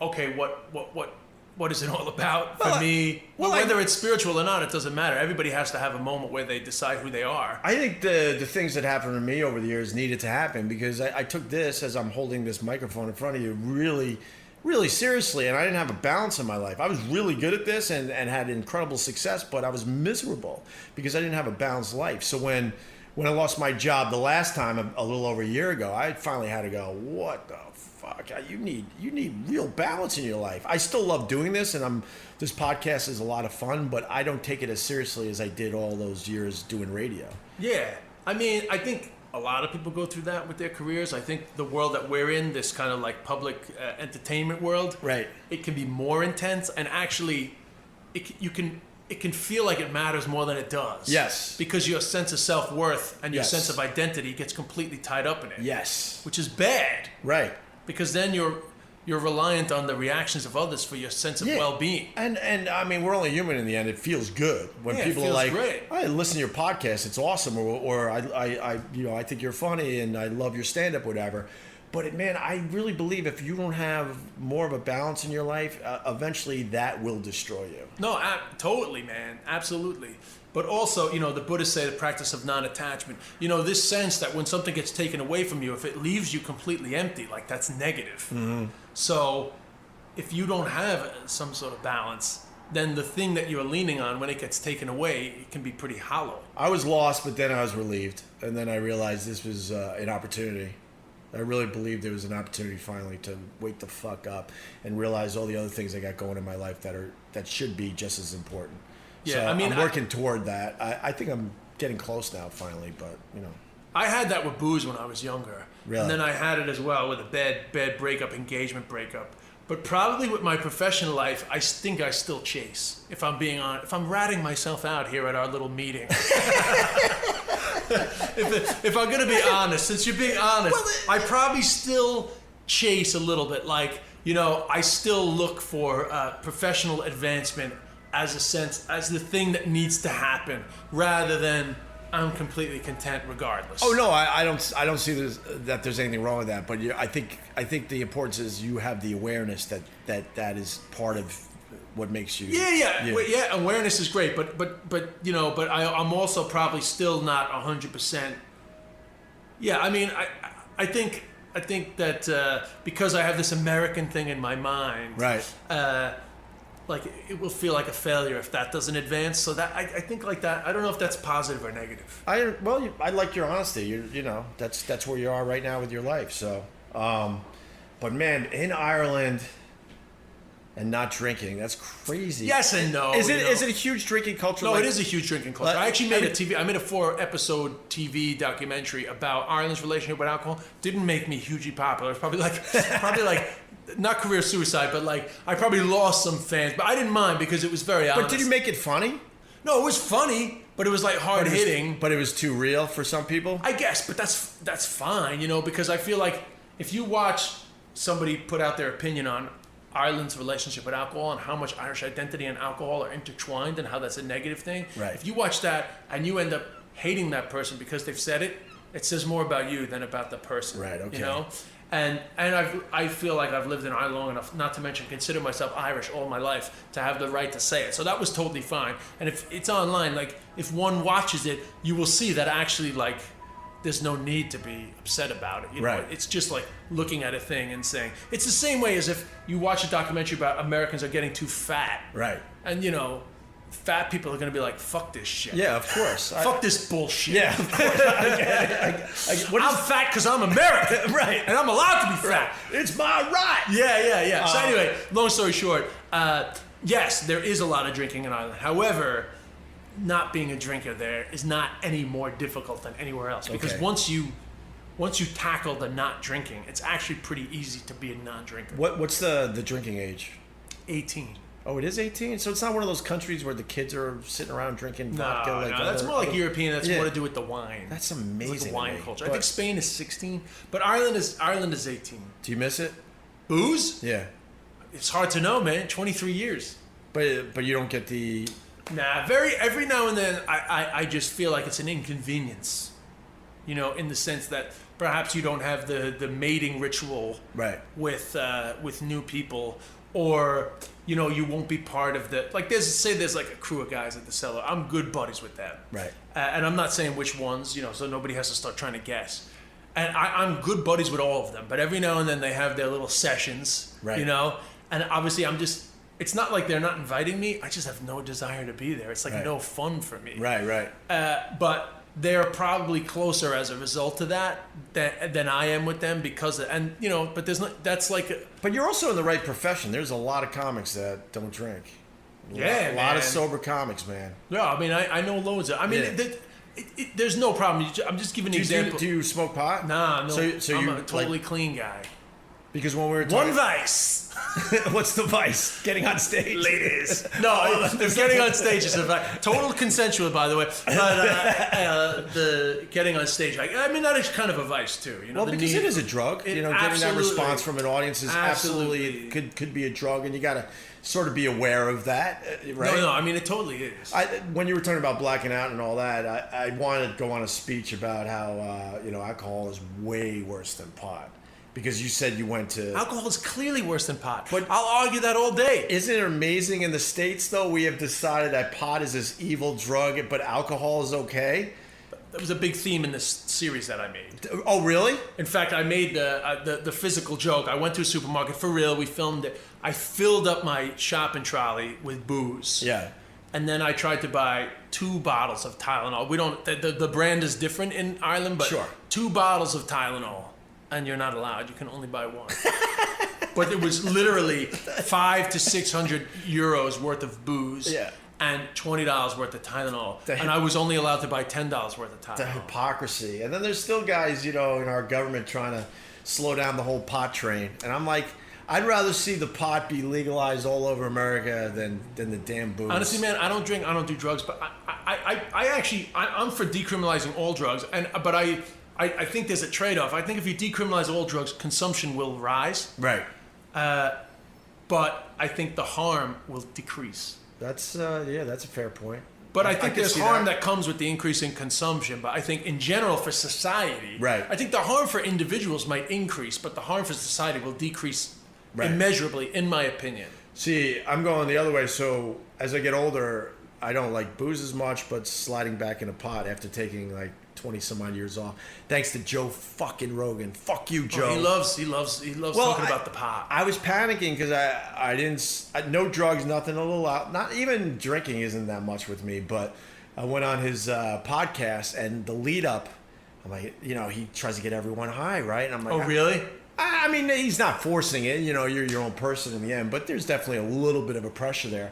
okay, what is it all about for me? Whether it's spiritual or not, it doesn't matter. Everybody has to have a moment where they decide who they are. I think the things that happened to me over the years needed to happen because I took this, as I'm holding this microphone in front of you, really, really seriously, and I didn't have a balance in my life. I was really good at this and had incredible success, but I was miserable because I didn't have a balanced life. So when I lost my job the last time, a little over a year ago, I finally had to go, what the fuck? You need real balance in your life. I still love doing this, and this podcast is a lot of fun, but I don't take it as seriously as I did all those years doing radio. Yeah. I mean, I think a lot of people go through that with their careers. I think the world that we're in, this kind of like public entertainment world, right? It can be more intense, and actually, it can feel like it matters more than it does. Yes. Because your sense of self-worth and your sense of identity gets completely tied up in it. Yes. Which is bad. Right. Because then you're reliant on the reactions of others for your sense of well-being. And I mean, we're only human in the end. It feels good when people are like, great. I listen to your podcast, it's awesome, or I think you're funny and I love your stand-up, whatever. But man, I really believe if you don't have more of a balance in your life, eventually that will destroy you. No, totally, man. Absolutely. But also, the Buddhists say the practice of non-attachment. This sense that when something gets taken away from you, if it leaves you completely empty, like that's negative. Mm-hmm. So if you don't have some sort of balance, then the thing that you're leaning on, when it gets taken away, it can be pretty hollow. I was lost, but then I was relieved. And then I realized this was an opportunity. I really believed there was an opportunity finally to wake the fuck up and realize all the other things I got going in my life that should be just as important. Yeah, so I mean, I'm working toward that. I think I'm getting close now, finally. But I had that with booze when I was younger, really? And then I had it as well with a bad breakup, engagement breakup. But probably with my professional life, I think I still chase. If I'm being honest, if I'm ratting myself out here at our little meeting, if I'm gonna be honest, since you're being honest, I probably still chase a little bit. Like I still look for professional advancement as the thing that needs to happen, rather than I'm completely content regardless. Oh no, I don't see that there's anything wrong with that. But I think the importance is you have the awareness that is part of what makes you. Yeah. Awareness is great, but I'm also probably still not 100%. Yeah, I mean, I think that because I have this American thing in my mind, right? Like it will feel like a failure if that doesn't advance. So that I think like that. I don't know if that's positive or negative. I like your honesty. That's where you are right now with your life. So, but man, in Ireland and not drinking, that's crazy. Yes and no. Is it a huge drinking culture? No, it is a huge drinking culture. I actually made I made a 4-episode TV documentary about Ireland's relationship with alcohol. Didn't make me hugely popular. It's probably like. Not career suicide, but like I probably lost some fans, but I didn't mind because it was very honest. But did you make it funny? No, it was funny, but it was like hard hitting. But it was too real for some people? I guess, but that's fine, because I feel like if you watch somebody put out their opinion on Ireland's relationship with alcohol and how much Irish identity and alcohol are intertwined and how that's a negative thing, right. If you watch that and you end up hating that person because they've said it, It says more about you than about the person. Right, okay. You know? And I feel like I've lived in Ireland long enough, not to mention consider myself Irish all my life, to have the right to say it. So that was totally fine. And if it's online, like if one watches it, you will see that actually like there's no need to be upset about it. You know? Right. It's just like looking at a thing and saying, it's the same way as if you watch a documentary about Americans are getting too fat. Right. And you know, fat people are going to be like, fuck this shit. Yeah, of course. Fuck this bullshit. Yeah, of course. I'm fat because I'm American. Right. And I'm allowed to be fat. It's my right. Yeah. So anyway, long story short, yes, there is a lot of drinking in Ireland. However, not being a drinker there is not any more difficult than anywhere else. Because Okay. once you tackle the not drinking, it's actually pretty easy to be a non-drinker. What's the drinking age? 18. Oh, it is 18? So it's not one of those countries where the kids are sitting around drinking vodka? No, Like that's more like European. That's Yeah. more to do with the wine. That's It's amazing. like the to wine me. culture. I But think Spain is 16, but Ireland is 18. do you miss it? Booze? Yeah. It's hard to know, man. 23 years. But you don't get the... Nah, every now and then I just feel like it's an inconvenience. You know, in the sense that perhaps you don't have the mating ritual Right. with new people, or you know, you won't be part of the like. There's like a crew of guys at the Cellar. I'm good buddies with them. Right. And I'm not saying which ones, you know, so nobody has to start trying to guess. And I'm good buddies with all of them, but every now and then they have their little sessions, Right. you know. And obviously, it's not like they're not inviting me. I just have no desire to be there. It's like Right. no fun for me. Right. But they're probably closer as a result of that than I am with them because and you know. But there's not. That's like. But you're also in the right profession. There's a lot of comics that don't drink. A lot of man. sober comics, man. Yeah, I mean, I know loads of. I mean, Yeah. there's no problem. I'm just giving an example. Do you smoke pot? Nah, no. So I'm you a totally like, clean guy. because when we were One talking, vice. what's the vice? Getting on stage, Ladies. No, getting on stage is a fact. Total consensual, by the way. But the getting on stage, I mean, that is kind of a vice too. You know, Well, the because need- it is a drug. It- You know, getting that absolutely. response from an audience is absolutely could be a drug, and you got to sort of be aware of that, right? No, I mean, it totally is. When you were talking about blacking out and all that, I wanted to go on a speech about how you know, alcohol is way worse than pot, because you said you went to. Alcohol is clearly worse than pot. But- I'll argue that all day. Isn't it amazing in the States though? We have decided that pot is this evil drug, but alcohol is okay. That was a big theme in this series that I made. Oh, really? In fact, I made the physical joke. I went to a supermarket for real. We filmed it. I filled up my shopping trolley with booze. Yeah. And then I tried to buy 2 bottles of Tylenol. We don't. The brand is different in Ireland, but Sure. 2 bottles of Tylenol, and you're not allowed. You can only buy 1. But it was literally 500 to 600 euros worth of booze. Yeah. And $20 worth of Tylenol, The and I was only allowed to buy $10 worth of Tylenol. The hypocrisy. And then there's still guys, you know, in our government trying to slow down the whole pot train. And I'm like, I'd rather see the pot be legalized all over America than the damn booze. Honestly, man, I don't drink, I don't do drugs, but I'm for decriminalizing all drugs, but I think there's a trade-off. I think if you decriminalize all drugs, consumption will rise, Right. but I think the harm will decrease. That's that's a fair point. But I think can there's see harm that comes with the increase in consumption. But I think in general for society, Right. I think the harm for individuals might increase, but the harm for society will decrease Right. immeasurably, in my opinion. See, I'm going the other way. So as I get older, I don't like booze as much, but sliding back in a pot after taking like 20 some odd years off. Thanks to Joe fucking Rogan. Fuck you, Joe. He loves talking about the pot. I was panicking because I didn't, no drugs, nothing, a little out. Not even drinking isn't that much with me, but I went on his podcast and the lead up, I'm like, you know, he tries to get everyone high, right? And I'm like, Oh, really? I mean, he's not forcing it. You know, you're your own person in the end, but there's definitely a little bit of a pressure there.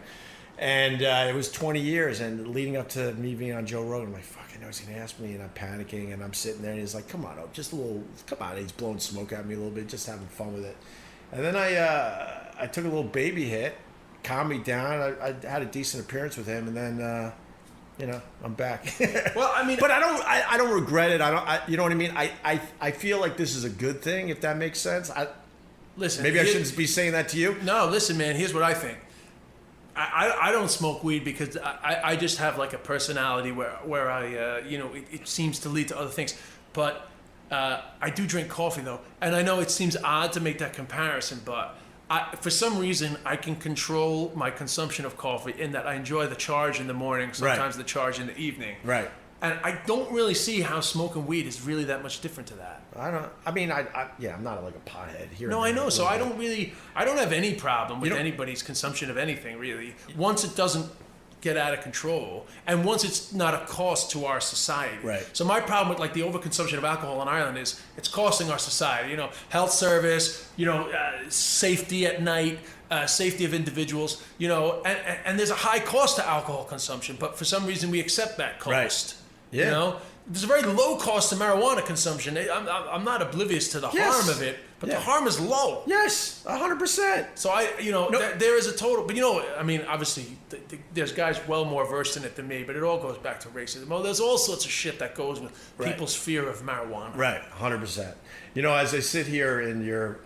And it was 20 years, and leading up to me being on Joe Rogan, I'm like, fuck, I know he's going to ask me, and I'm panicking, and I'm sitting there, and he's like, come on, just a little, come on. He's blowing smoke at me a little bit, just having fun with it. And then I took a little baby hit, calmed me down. I had a decent appearance with him, and then, you know, I'm back. Well, I mean, But I don't regret it. You know what I mean? I feel like this is a good thing, if that makes sense. listen. Maybe I shouldn't be saying that to you. No, listen, man. Here's what I think. I don't smoke weed because I just have like a personality where I you know, it seems to lead to other things. But I do drink coffee though, and I know it seems odd to make that comparison, but for some reason I can control my consumption of coffee in that I enjoy the charge in the morning, sometimes the charge in the evening. Right. And I don't really see how smoking weed is really that much different to that. I'm not like a pothead here. No, I know. So I don't have any problem with anybody's consumption of anything really. Once it doesn't get out of control, and once it's not a cost to our society. Right. So my problem with like the overconsumption of alcohol in Ireland is it's costing our society. You know, health service. You know, safety at night. Safety of individuals. You know, and there's a high cost to alcohol consumption, but for some reason we accept that cost. Right. Yeah. You know, there's a very low cost to marijuana consumption. I'm not oblivious to the harm of it, but the harm is low. Yes, 100%. So there is a total, but I mean, obviously, there's guys well more versed in it than me, but it all goes back to racism. Well, there's all sorts of shit that goes with people's fear of marijuana. Right, 100%. You know, as I sit here in your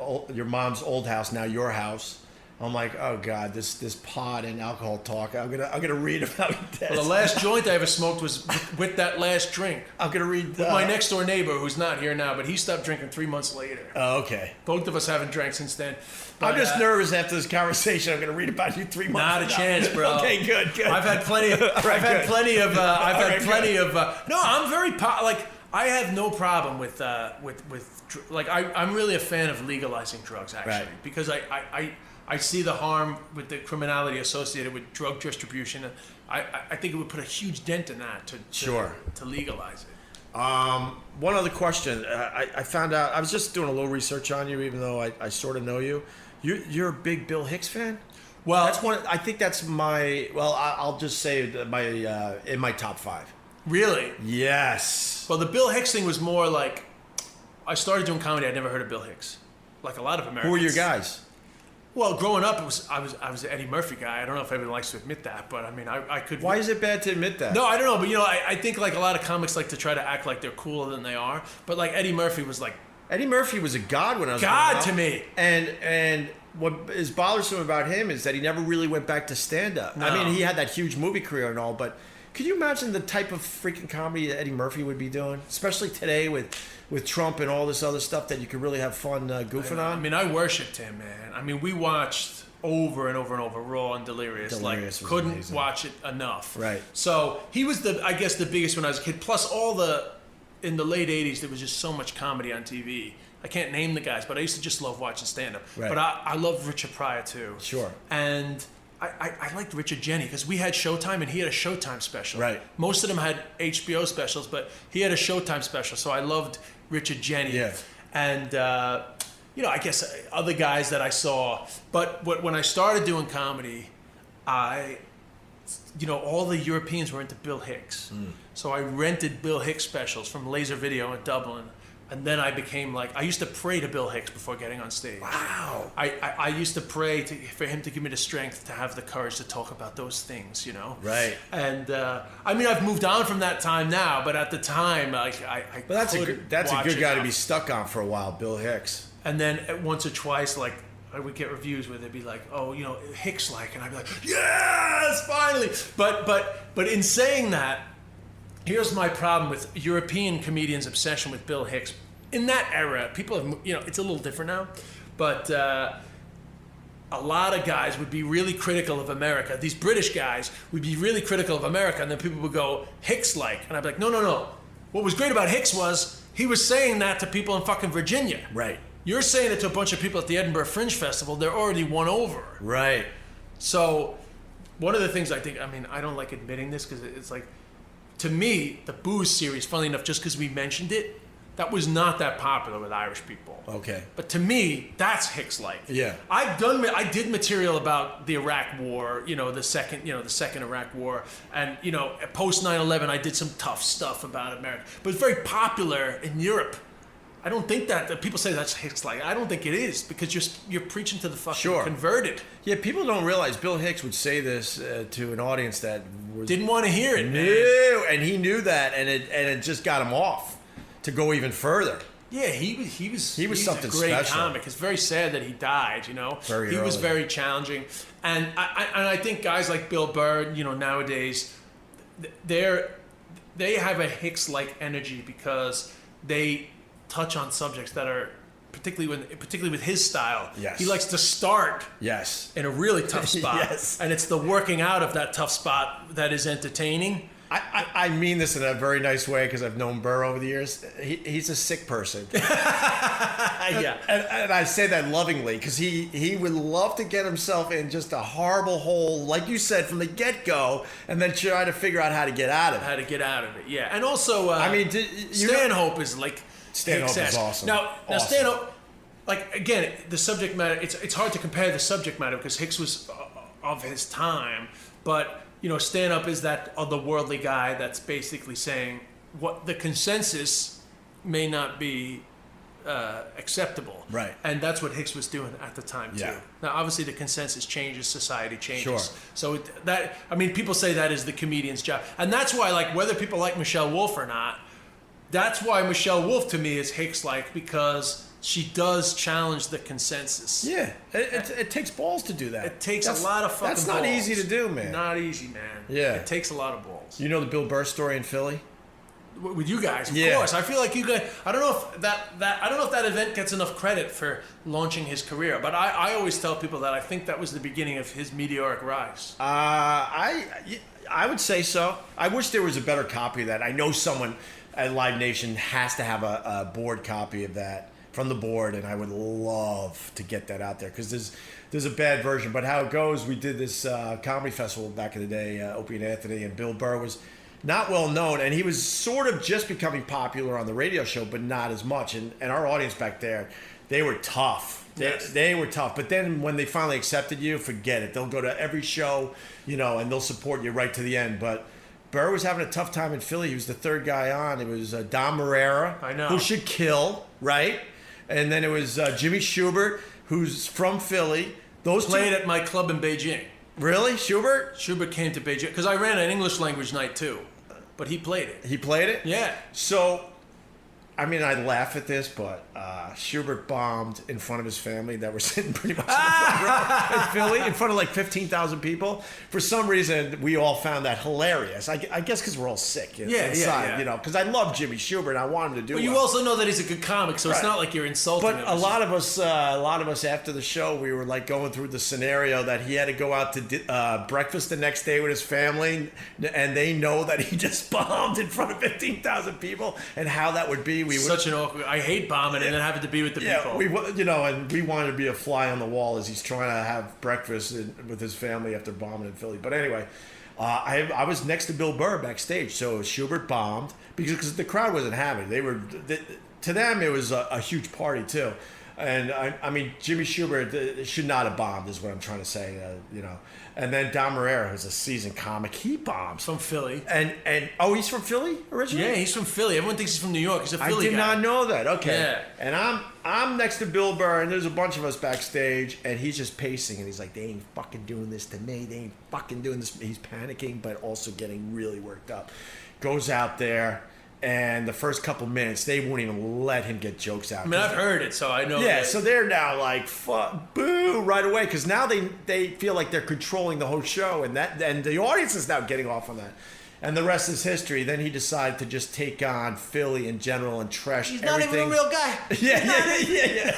mom's old house, now your house, I'm like, oh God, this pot and alcohol talk. I'm gonna read about this. Well, the last joint I ever smoked was with that last drink. I'm gonna read with my next door neighbor, who's not here now, but he stopped drinking 3 months later. Oh, okay. Both of us haven't drank since then. But, I'm just nervous after this conversation. I'm gonna read about you 3 months. Not a chance, bro. Okay, good. I've had plenty of. No, I'm very I have no problem with I'm really a fan of legalizing drugs actually, because I see the harm with the criminality associated with drug distribution, and I think it would put a huge dent in that to legalize it. One other question. I found out, I was just doing a little research on you, even though I sort of know you. You're a big Bill Hicks fan? Well, that's one. I think that's I'll just say that in my top 5. Really? Yes. Well, the Bill Hicks thing was more like, I started doing comedy, I'd never heard of Bill Hicks. Like a lot of Americans. Who were your guys? Well, growing up, I was an Eddie Murphy guy. I don't know if everyone likes to admit that, but I mean, I could. Why is it bad to admit that? No, I don't know, but I think like a lot of comics like to try to act like they're cooler than they are. But like Eddie Murphy was like. Eddie Murphy was a god when I was God to me. And what is bothersome about him is that he never really went back to stand up. No. I mean, he had that huge movie career and all, but could you imagine the type of freaking comedy that Eddie Murphy would be doing, especially today with Trump and all this other stuff that you could really have fun goofing on? I mean, I worshipped him, man. I mean, we watched over and over and over Raw and Delirious. Couldn't amazing. Watch it enough. Right. So he was the biggest when I was a kid. Plus in the late 80s, there was just so much comedy on TV. I can't name the guys, but I used to just love watching stand-up. Right. But I loved Richard Pryor too. Sure. And I liked Richard Jeni because we had Showtime and he had a Showtime special. Right. Most of them had HBO specials, but he had a Showtime special, so I loved Richard Jeni. Yeah. And I guess other guys that I saw. But when I started doing comedy, all the Europeans were into Bill Hicks. So I rented Bill Hicks specials from Laser Video in Dublin. And then I became I used to pray to Bill Hicks before getting on stage. Wow. I used to pray for him to give me the strength to have the courage to talk about those things, Right. And I mean, I've moved on from that time now, but at the time, But that's a good guy to be stuck on for a while, Bill Hicks. And then once or twice, I would get reviews where they'd be like, "Oh, Hicks and I'd be like, "Yes, finally!" But in saying that, here's my problem with European comedians' obsession with Bill Hicks. In that era, people have, it's a little different now, but a lot of guys would be really critical of America. These British guys would be really critical of America, and then people would go, Hicks-like. And I'd be like, no. What was great about Hicks was he was saying that to people in fucking Virginia. Right. You're saying it to a bunch of people at the Edinburgh Fringe Festival. They're already won over. Right. So one of the things I don't like admitting this because it's like, to me, the Booze series, funnily enough, just because we mentioned it, that was not that popular with Irish people. Okay. But to me, that's Hicks-like. Yeah. I did material about the Iraq War, the second Iraq War, and post 9/11, I did some tough stuff about America. But it's very popular in Europe. I don't think that people say that's Hicks-like. I don't think it is because you're preaching to the fucking converted. Yeah, people don't realize Bill Hicks would say this to an audience that didn't want to hear it. No, and he knew that, and it just got him off to go even further. Yeah, he was something a great special. comic. It's very sad that he died. He was very challenging, and I think guys like Bill Burr, nowadays, they have a Hicks-like energy because they touch on subjects that are particularly with his style. Yes. He likes to start Yes. in a really tough spot. Yes. And it's the working out of that tough spot that is entertaining. I mean this in a very nice way because I've known Burr over the years. He's a sick person. Yeah. And I say that lovingly because he would love to get himself in just a horrible hole, like you said, from the get-go, and then try to figure out how to get out of it. Yeah. And also, Stanhope is like... Stanhope is awesome. Now Awesome. Stanhope, like, again, the subject matter, it's hard to compare the subject matter because Hicks was of his time, but... Stanhope is that otherworldly guy that's basically saying what the consensus may not be acceptable. Right. And that's what Hicks was doing at the time, too. Yeah. Now, obviously, the consensus changes, society changes. Sure. So people say that is the comedian's job. And that's why, like, whether people like Michelle Wolf or not, that's why Michelle Wolf, to me, is Hicks-like, because... she does challenge the consensus. Yeah, it takes balls to do that. It takes a lot of fucking balls. That's not easy to do, man. Not easy, man. Yeah. It takes a lot of balls. You know the Bill Burr story in Philly? With you guys, of Yeah. course. I feel like you guys. I don't know if that event gets enough credit for launching his career, but I always tell people that I think that was the beginning of his meteoric rise. I would say so. I wish there was a better copy of that. I know someone at Live Nation has to have a board copy of that from the board, and I would love to get that out there because there's a bad version. But how it goes, we did this comedy festival back in the day, Opie and Anthony, and Bill Burr was not well known, and he was sort of just becoming popular on the radio show, but not as much. And our audience back there, they were tough. They were tough. But then when they finally accepted you, forget it. They'll go to every show, and they'll support you right to the end. But Burr was having a tough time in Philly. He was the third guy on. It was Don Marrera, I know, who should kill, right? And then it was Jimmy Schubert, who's from Philly. Those Played two... at my club in Beijing. Really? Schubert? Schubert came to Beijing because I ran an English language night too, but he played it. He played it? Yeah. So, I mean, I laugh at this, but Schubert bombed in front of his family that were sitting pretty much in the front row in Philly, in front of like 15,000 people. For some reason, we all found that hilarious. I guess because we're all sick inside, because I love Jimmy Schubert and I want him to do But you well. also know that he's a good comic, so it's not like you're insulting him. But a lot of us after the show, we were like going through the scenario that he had to go out to breakfast the next day with his family, and they know that he just bombed in front of 15,000 people, and how that would be. Such an awkward. I hate bombing and then having to be with the people. And we wanted to be a fly on the wall as he's trying to have breakfast with his family after bombing in Philly. But anyway, I was next to Bill Burr backstage, so Schubert bombed because the crowd wasn't having it. To them, it was a huge party too. And I mean, Jimmy Schubert should not have bombed, is what I'm trying to say. And then Don Marrera, who's a seasoned comic, he bombs from Philly. And he's from Philly originally. Yeah, he's from Philly. Everyone thinks he's from New York. He's a Philly guy. I did not know that. Okay. Yeah. And I'm next to Bill Burr, and there's a bunch of us backstage, and he's just pacing, and he's like, "They ain't fucking doing this to me. They ain't fucking doing this." He's panicking, but also getting really worked up. Goes out there. And the first couple minutes, they won't even let him get jokes out. I mean, I've heard it, so I know. Yeah, so they're now like, fuck, boo, right away. Because now they feel like they're controlling the whole show. And the audience is now getting off on that. And the rest is history. Then he decided to just take on Philly in general and trash everything. He's not even a real guy. Yeah.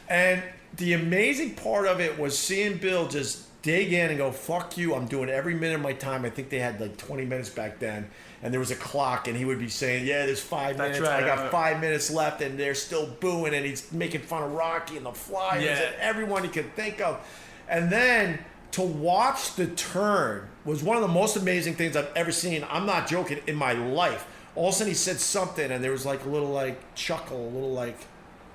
And the amazing part of it was seeing Bill just dig in and go, fuck you, I'm doing every minute of my time. I think they had like 20 minutes back then. And there was a clock, and he would be saying, yeah, there's 5 minutes. Right, I got 5 minutes left, and they're still booing, and he's making fun of Rocky and the Flyers and everyone he could think of. And then to watch the turn was one of the most amazing things I've ever seen. I'm not joking, in my life. All of a sudden he said something, and there was like a little like chuckle, a little like...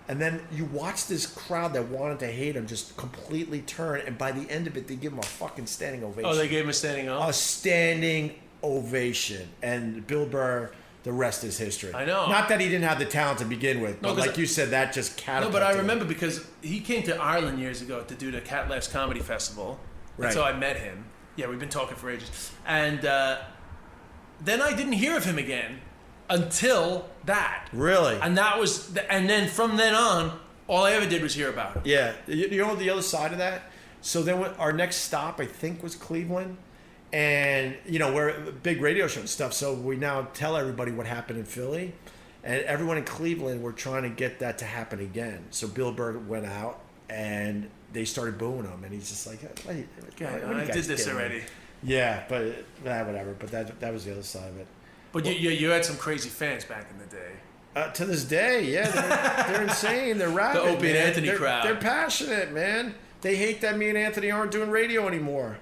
And then you watch this crowd that wanted to hate him just completely turn, and by the end of it, they give him a fucking standing ovation. Oh, they gave him a standing ovation? A standing ovation. And Bill Burr, the rest is history. I know. Not that he didn't have the talent to begin with, but like you said, that just catapulted. No, but I remember because he came to Ireland years ago to do the Cat Laughs Comedy Festival. Right. And so I met him. Yeah, we've been talking for ages. And then I didn't hear of him again until that. Really? And that was, and then from then on, all I ever did was hear about him. Yeah. You know the other side of that? So then our next stop, I think, was Cleveland. And, we're a big radio show and stuff, so we now tell everybody what happened in Philly. And everyone in Cleveland were trying to get that to happen again. So Bill Burr went out, and they started booing him, and he's just like, what I did this already. Yeah, but whatever. But that was the other side of it. But you had some crazy fans back in the day. To this day, yeah, they're insane. They're rabid. The Opie and Anthony crowd. They're passionate, man. They hate that me and Anthony aren't doing radio anymore.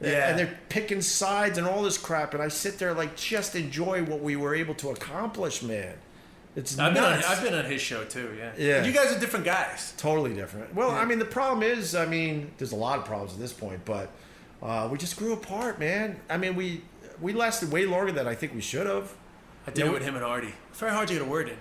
Yeah. And they're picking sides and all this crap, and I sit there like, just enjoy what we were able to accomplish, man. It's nuts. I've been on his show too, yeah. Yeah. But you guys are different guys. Totally different. Well, I mean, the problem is, there's a lot of problems at this point, but we just grew apart, man. I mean, we lasted way longer than I think we should have. I did it with him and Artie. It's very hard to get a word in.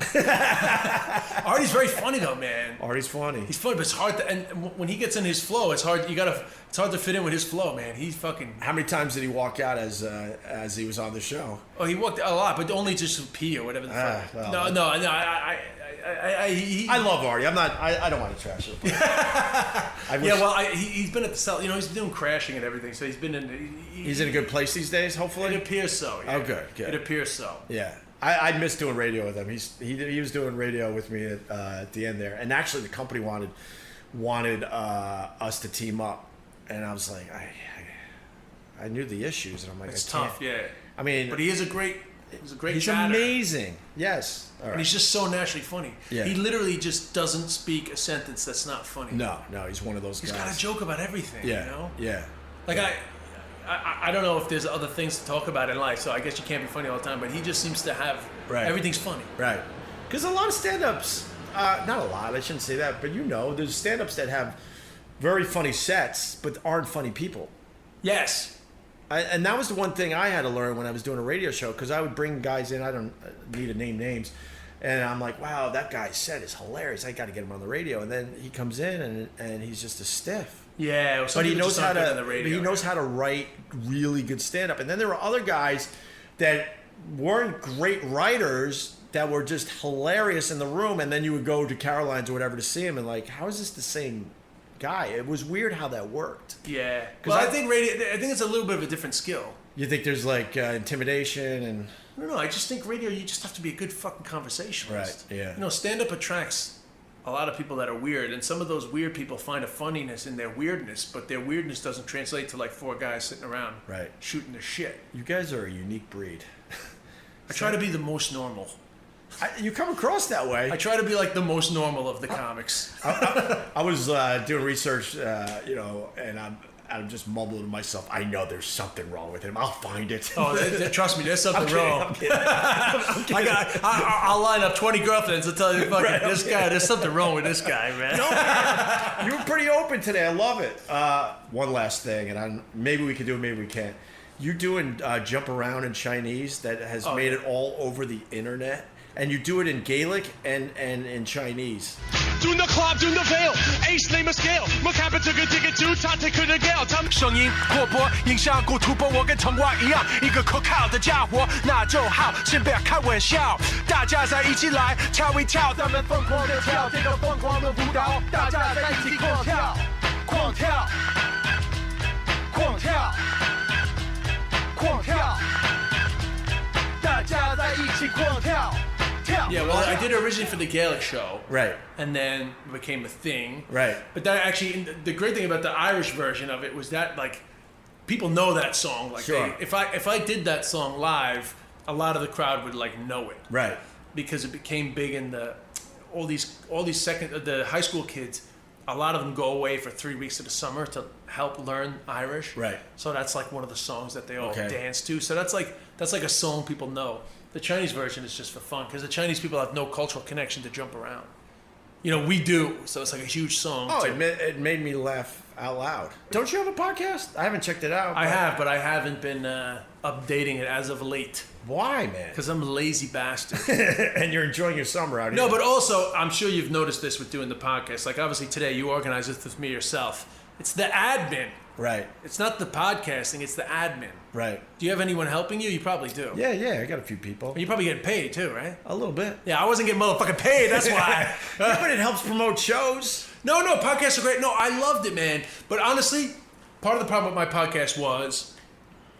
Artie's very funny though, man. Artie's funny. He's funny, but it's hard to. And when he gets in his flow, it's hard. It's hard to fit in with his flow, man. He's fucking. How many times did he walk out as he was on the show? Oh, he walked a lot, but only just to pee or whatever the fuck. Well, No. I love Artie. I don't want to trash him. He's been at the cell. He's doing crashing and everything. So he's been in. He's in a good place these days, hopefully. It appears so. Yeah. Oh, good. It appears so. Yeah, I miss doing radio with him. He was doing radio with me at the end there, and actually the company wanted us to team up, and I was like, I knew the issues, and I'm like, it's tough. Yeah. I mean, but he's a great. He's chatter. Amazing. Yes. All right. And he's just so naturally funny. Yeah. He literally just doesn't speak a sentence that's not funny. No, he's one of those guys. He's got a joke about everything, Yeah. you know? Yeah. Like, I don't know if there's other things to talk about in life, so I guess you can't be funny all the time, but he just seems to have everything's funny. Right. Because a lot of stand-ups, not a lot, I shouldn't say that, but there's stand-ups that have very funny sets, but aren't funny people. Yes. And that was the one thing I had to learn when I was doing a radio show, because I would bring guys in, I don't need to name names, and I'm like, wow, that guy's set is hilarious. I got to get him on the radio. And then he comes in and he's just a stiff. Yeah, but he knows how to write really good stand-up. And then there were other guys that weren't great writers that were just hilarious in the room, and then you would go to Caroline's or whatever to see him, and like, how is this the same guy? It was weird how that worked. Yeah, well, I think it's a little bit of a different skill. You think there's like intimidation and? No, I just think radio, you just have to be a good fucking conversationalist. Right. Yeah. Stand-up attracts a lot of people that are weird, and some of those weird people find a funniness in their weirdness, but their weirdness doesn't translate to like four guys sitting around shooting the shit. You guys are a unique breed. I try to be the most normal. You come across that way. I try to be like the most normal of the comics. I was doing research, and I'm just mumbling to myself, I know there's something wrong with him. I'll find it. Oh, trust me, there's something wrong. I'm kidding. I'll line up 20 girlfriends and tell you, this guy, there's something wrong with this guy, man. No, you were pretty open today. I love it. One last thing, and maybe we can do it, maybe we can't. You doing jump around in Chinese that has made it all over the internet, and you do it in Gaelic and in Chinese. 轉得 club 轉得 fail Ace 你咪 scale 乜 cap 這個這個主他take 佢的 gal 他們聲音活潑影像過突破我跟童話一樣一個可靠的家伙那就好先不要開玩笑大家在一起來跳一跳咱們瘋狂的跳這個瘋狂的舞蹈大家在一起狂跳狂跳狂跳狂跳大家在一起狂跳 Yeah, well, I did it originally for the Gaelic show. Right. And then it became a thing. Right. But that actually, the great thing about the Irish version of it was that, like, people know that song. Like, sure. If I did that song live, a lot of the crowd would, like, know it. Right. Because it became big in all these the high school kids, a lot of them go away for 3 weeks of the summer to help learn Irish. Right. So that's, like, one of the songs that they all dance to. So that's like a song people know. The Chinese version is just for fun because the Chinese people have no cultural connection to jump around. We do, so it's like a huge song. Oh, it made me laugh out loud. Don't you have a podcast? I haven't checked it out. I have, but I haven't been updating it as of late. Why, man? Because I'm a lazy bastard. And you're enjoying your summer out here. No, but also, I'm sure you've noticed this with doing the podcast. Like, obviously, today you organized this with me yourself. It's the admin. Right. It's not the podcasting, it's the admin. Right. Do you have anyone helping you? You probably do. Yeah, I got a few people. And you probably getting paid too, right? A little bit. Yeah, I wasn't getting motherfucking paid, that's why. Yeah, but it helps promote shows. No, podcasts are great. No, I loved it, man. But honestly, part of the problem with my podcast was,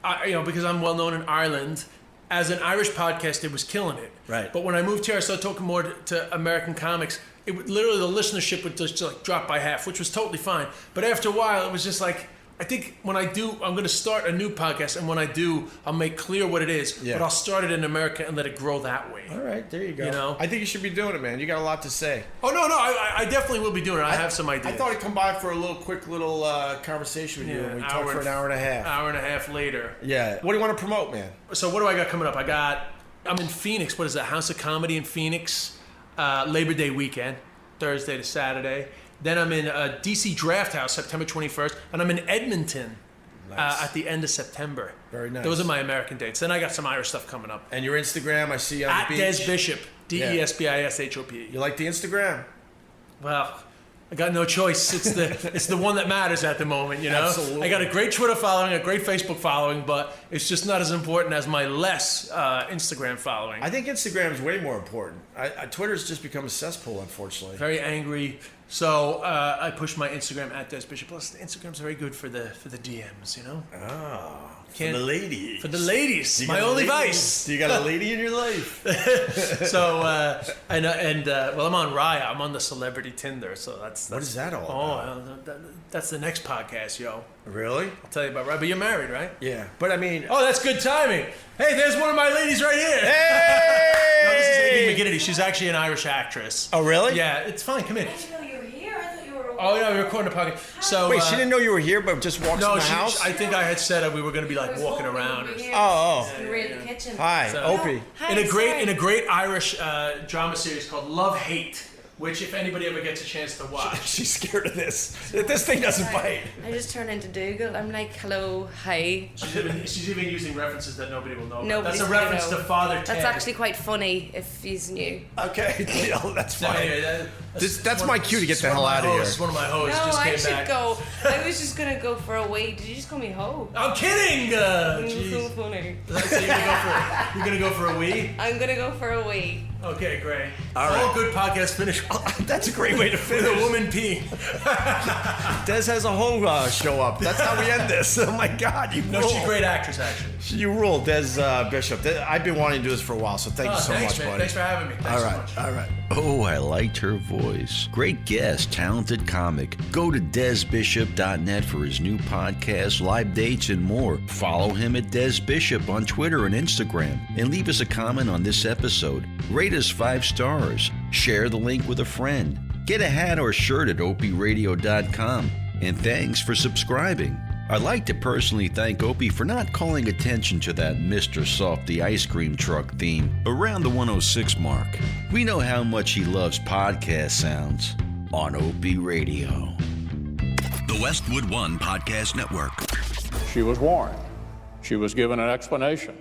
because I'm well known in Ireland, as an Irish podcast, it was killing it. Right. But when I moved here, I started talking more to American comics. Literally the listenership would just like drop by half, which was totally fine. But after a while, it was just like, I think when I do, I'm going to start a new podcast, and when I do, I'll make clear what it is. Yeah. But I'll start it in America and let it grow that way. All right, there you go. You know? I think you should be doing it, man. You got a lot to say. Oh, no, I definitely will be doing it. I have some ideas. I thought I'd come by for a quick conversation with you, and we talked for an hour and a half. Hour and a half later. Yeah. What do you want to promote, man? So what do I got coming up? I'm in Phoenix. What is that? House of Comedy in Phoenix, Labor Day weekend, Thursday to Saturday. Then I'm in DC Draft House, September 21st, and I'm in Edmonton. Nice. At the end of September. Very nice. Those are my American dates. Then I got some Irish stuff coming up. And your Instagram, I see you on the beach. Des Bishop. DESBISHOP. You like the Instagram? Well, I got no choice. It's the one that matters at the moment, you know? Absolutely. I got a great Twitter following, a great Facebook following, but it's just not as important as my less Instagram following. I think Instagram is way more important. Twitter's just become a cesspool, unfortunately. Very angry. So I push my Instagram at Des Bishop. Plus, Instagram's very good for the DMs, you know? Oh, for the ladies. For the ladies. My only vice. You got a lady in your life. So, well, I'm on Raya. I'm on the celebrity Tinder. So that's what is that all about? That's the next podcast, yo. Really? I'll tell you about Raya. But you're married, right? Yeah. But I mean... Oh, that's good timing. Hey, there's one of my ladies right here. Hey! No, this is Amy McGinnity. She's actually an Irish actress. Oh, really? Yeah, it's fine. Come in. I didn't know you were here. I thought you were away. Oh, yeah, we're recording a podcast. So, wait, she didn't know you were here, but just walked in the house? I think I had said we were going to be like walking around. Oh. We were in the kitchen. Hi, Opie. Hi, In a great Irish drama series called Love Hate, which if anybody ever gets a chance to watch. She's scared of this. This thing doesn't bite. I just turned into Dougal. I'm like, hello, hi. She's even using references that nobody will know. Nobody's That's a gonna reference know. to Father Ted. That's actually quite funny if he's new. Okay, deal. That's fine. Anyway, That's my cue to get the hell out of here. One of my hosts No, just I came should back. go. I was just gonna go for a wee. Did you just call me ho? I'm kidding! So Jeez. funny. So you're gonna go for a wee? I'm gonna go for a wee. Okay, great. All right. All good podcasts finish. That's a great way to finish. With a woman peeing. Des has a whole show up. That's how we end this. Oh my God, you No, rule. she's a great actress, actually. You rule, Des Bishop. I've been wanting to do this for a while, so thank you so Thanks, much, man. buddy. Thanks for having me. Thanks so much. All right. Oh, I liked her voice. Great guest, talented comic. Go to DesBishop.net for his new podcast, live dates, and more. Follow him at Des Bishop on Twitter and Instagram. And leave us a comment on this episode. Rate us 5 stars. Share the link with a friend. Get a hat or shirt at OpieRadio.com. And thanks for subscribing. I'd like to personally thank Opie for not calling attention to that Mr. Softy ice cream truck theme around the 106 mark. We know how much he loves podcast sounds on Opie Radio. The Westwood One Podcast Network. She was warned. She was given an explanation.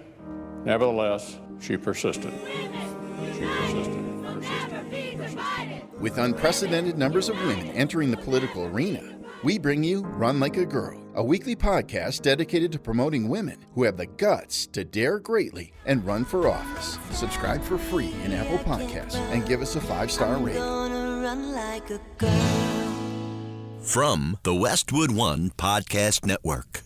Nevertheless, she persisted. With unprecedented numbers of women entering the political arena, we bring you Run Like a Girl, a weekly podcast dedicated to promoting women who have the guts to dare greatly and run for office. Subscribe for free in Apple Podcasts and give us a 5-star rating. From the Westwood One Podcast Network.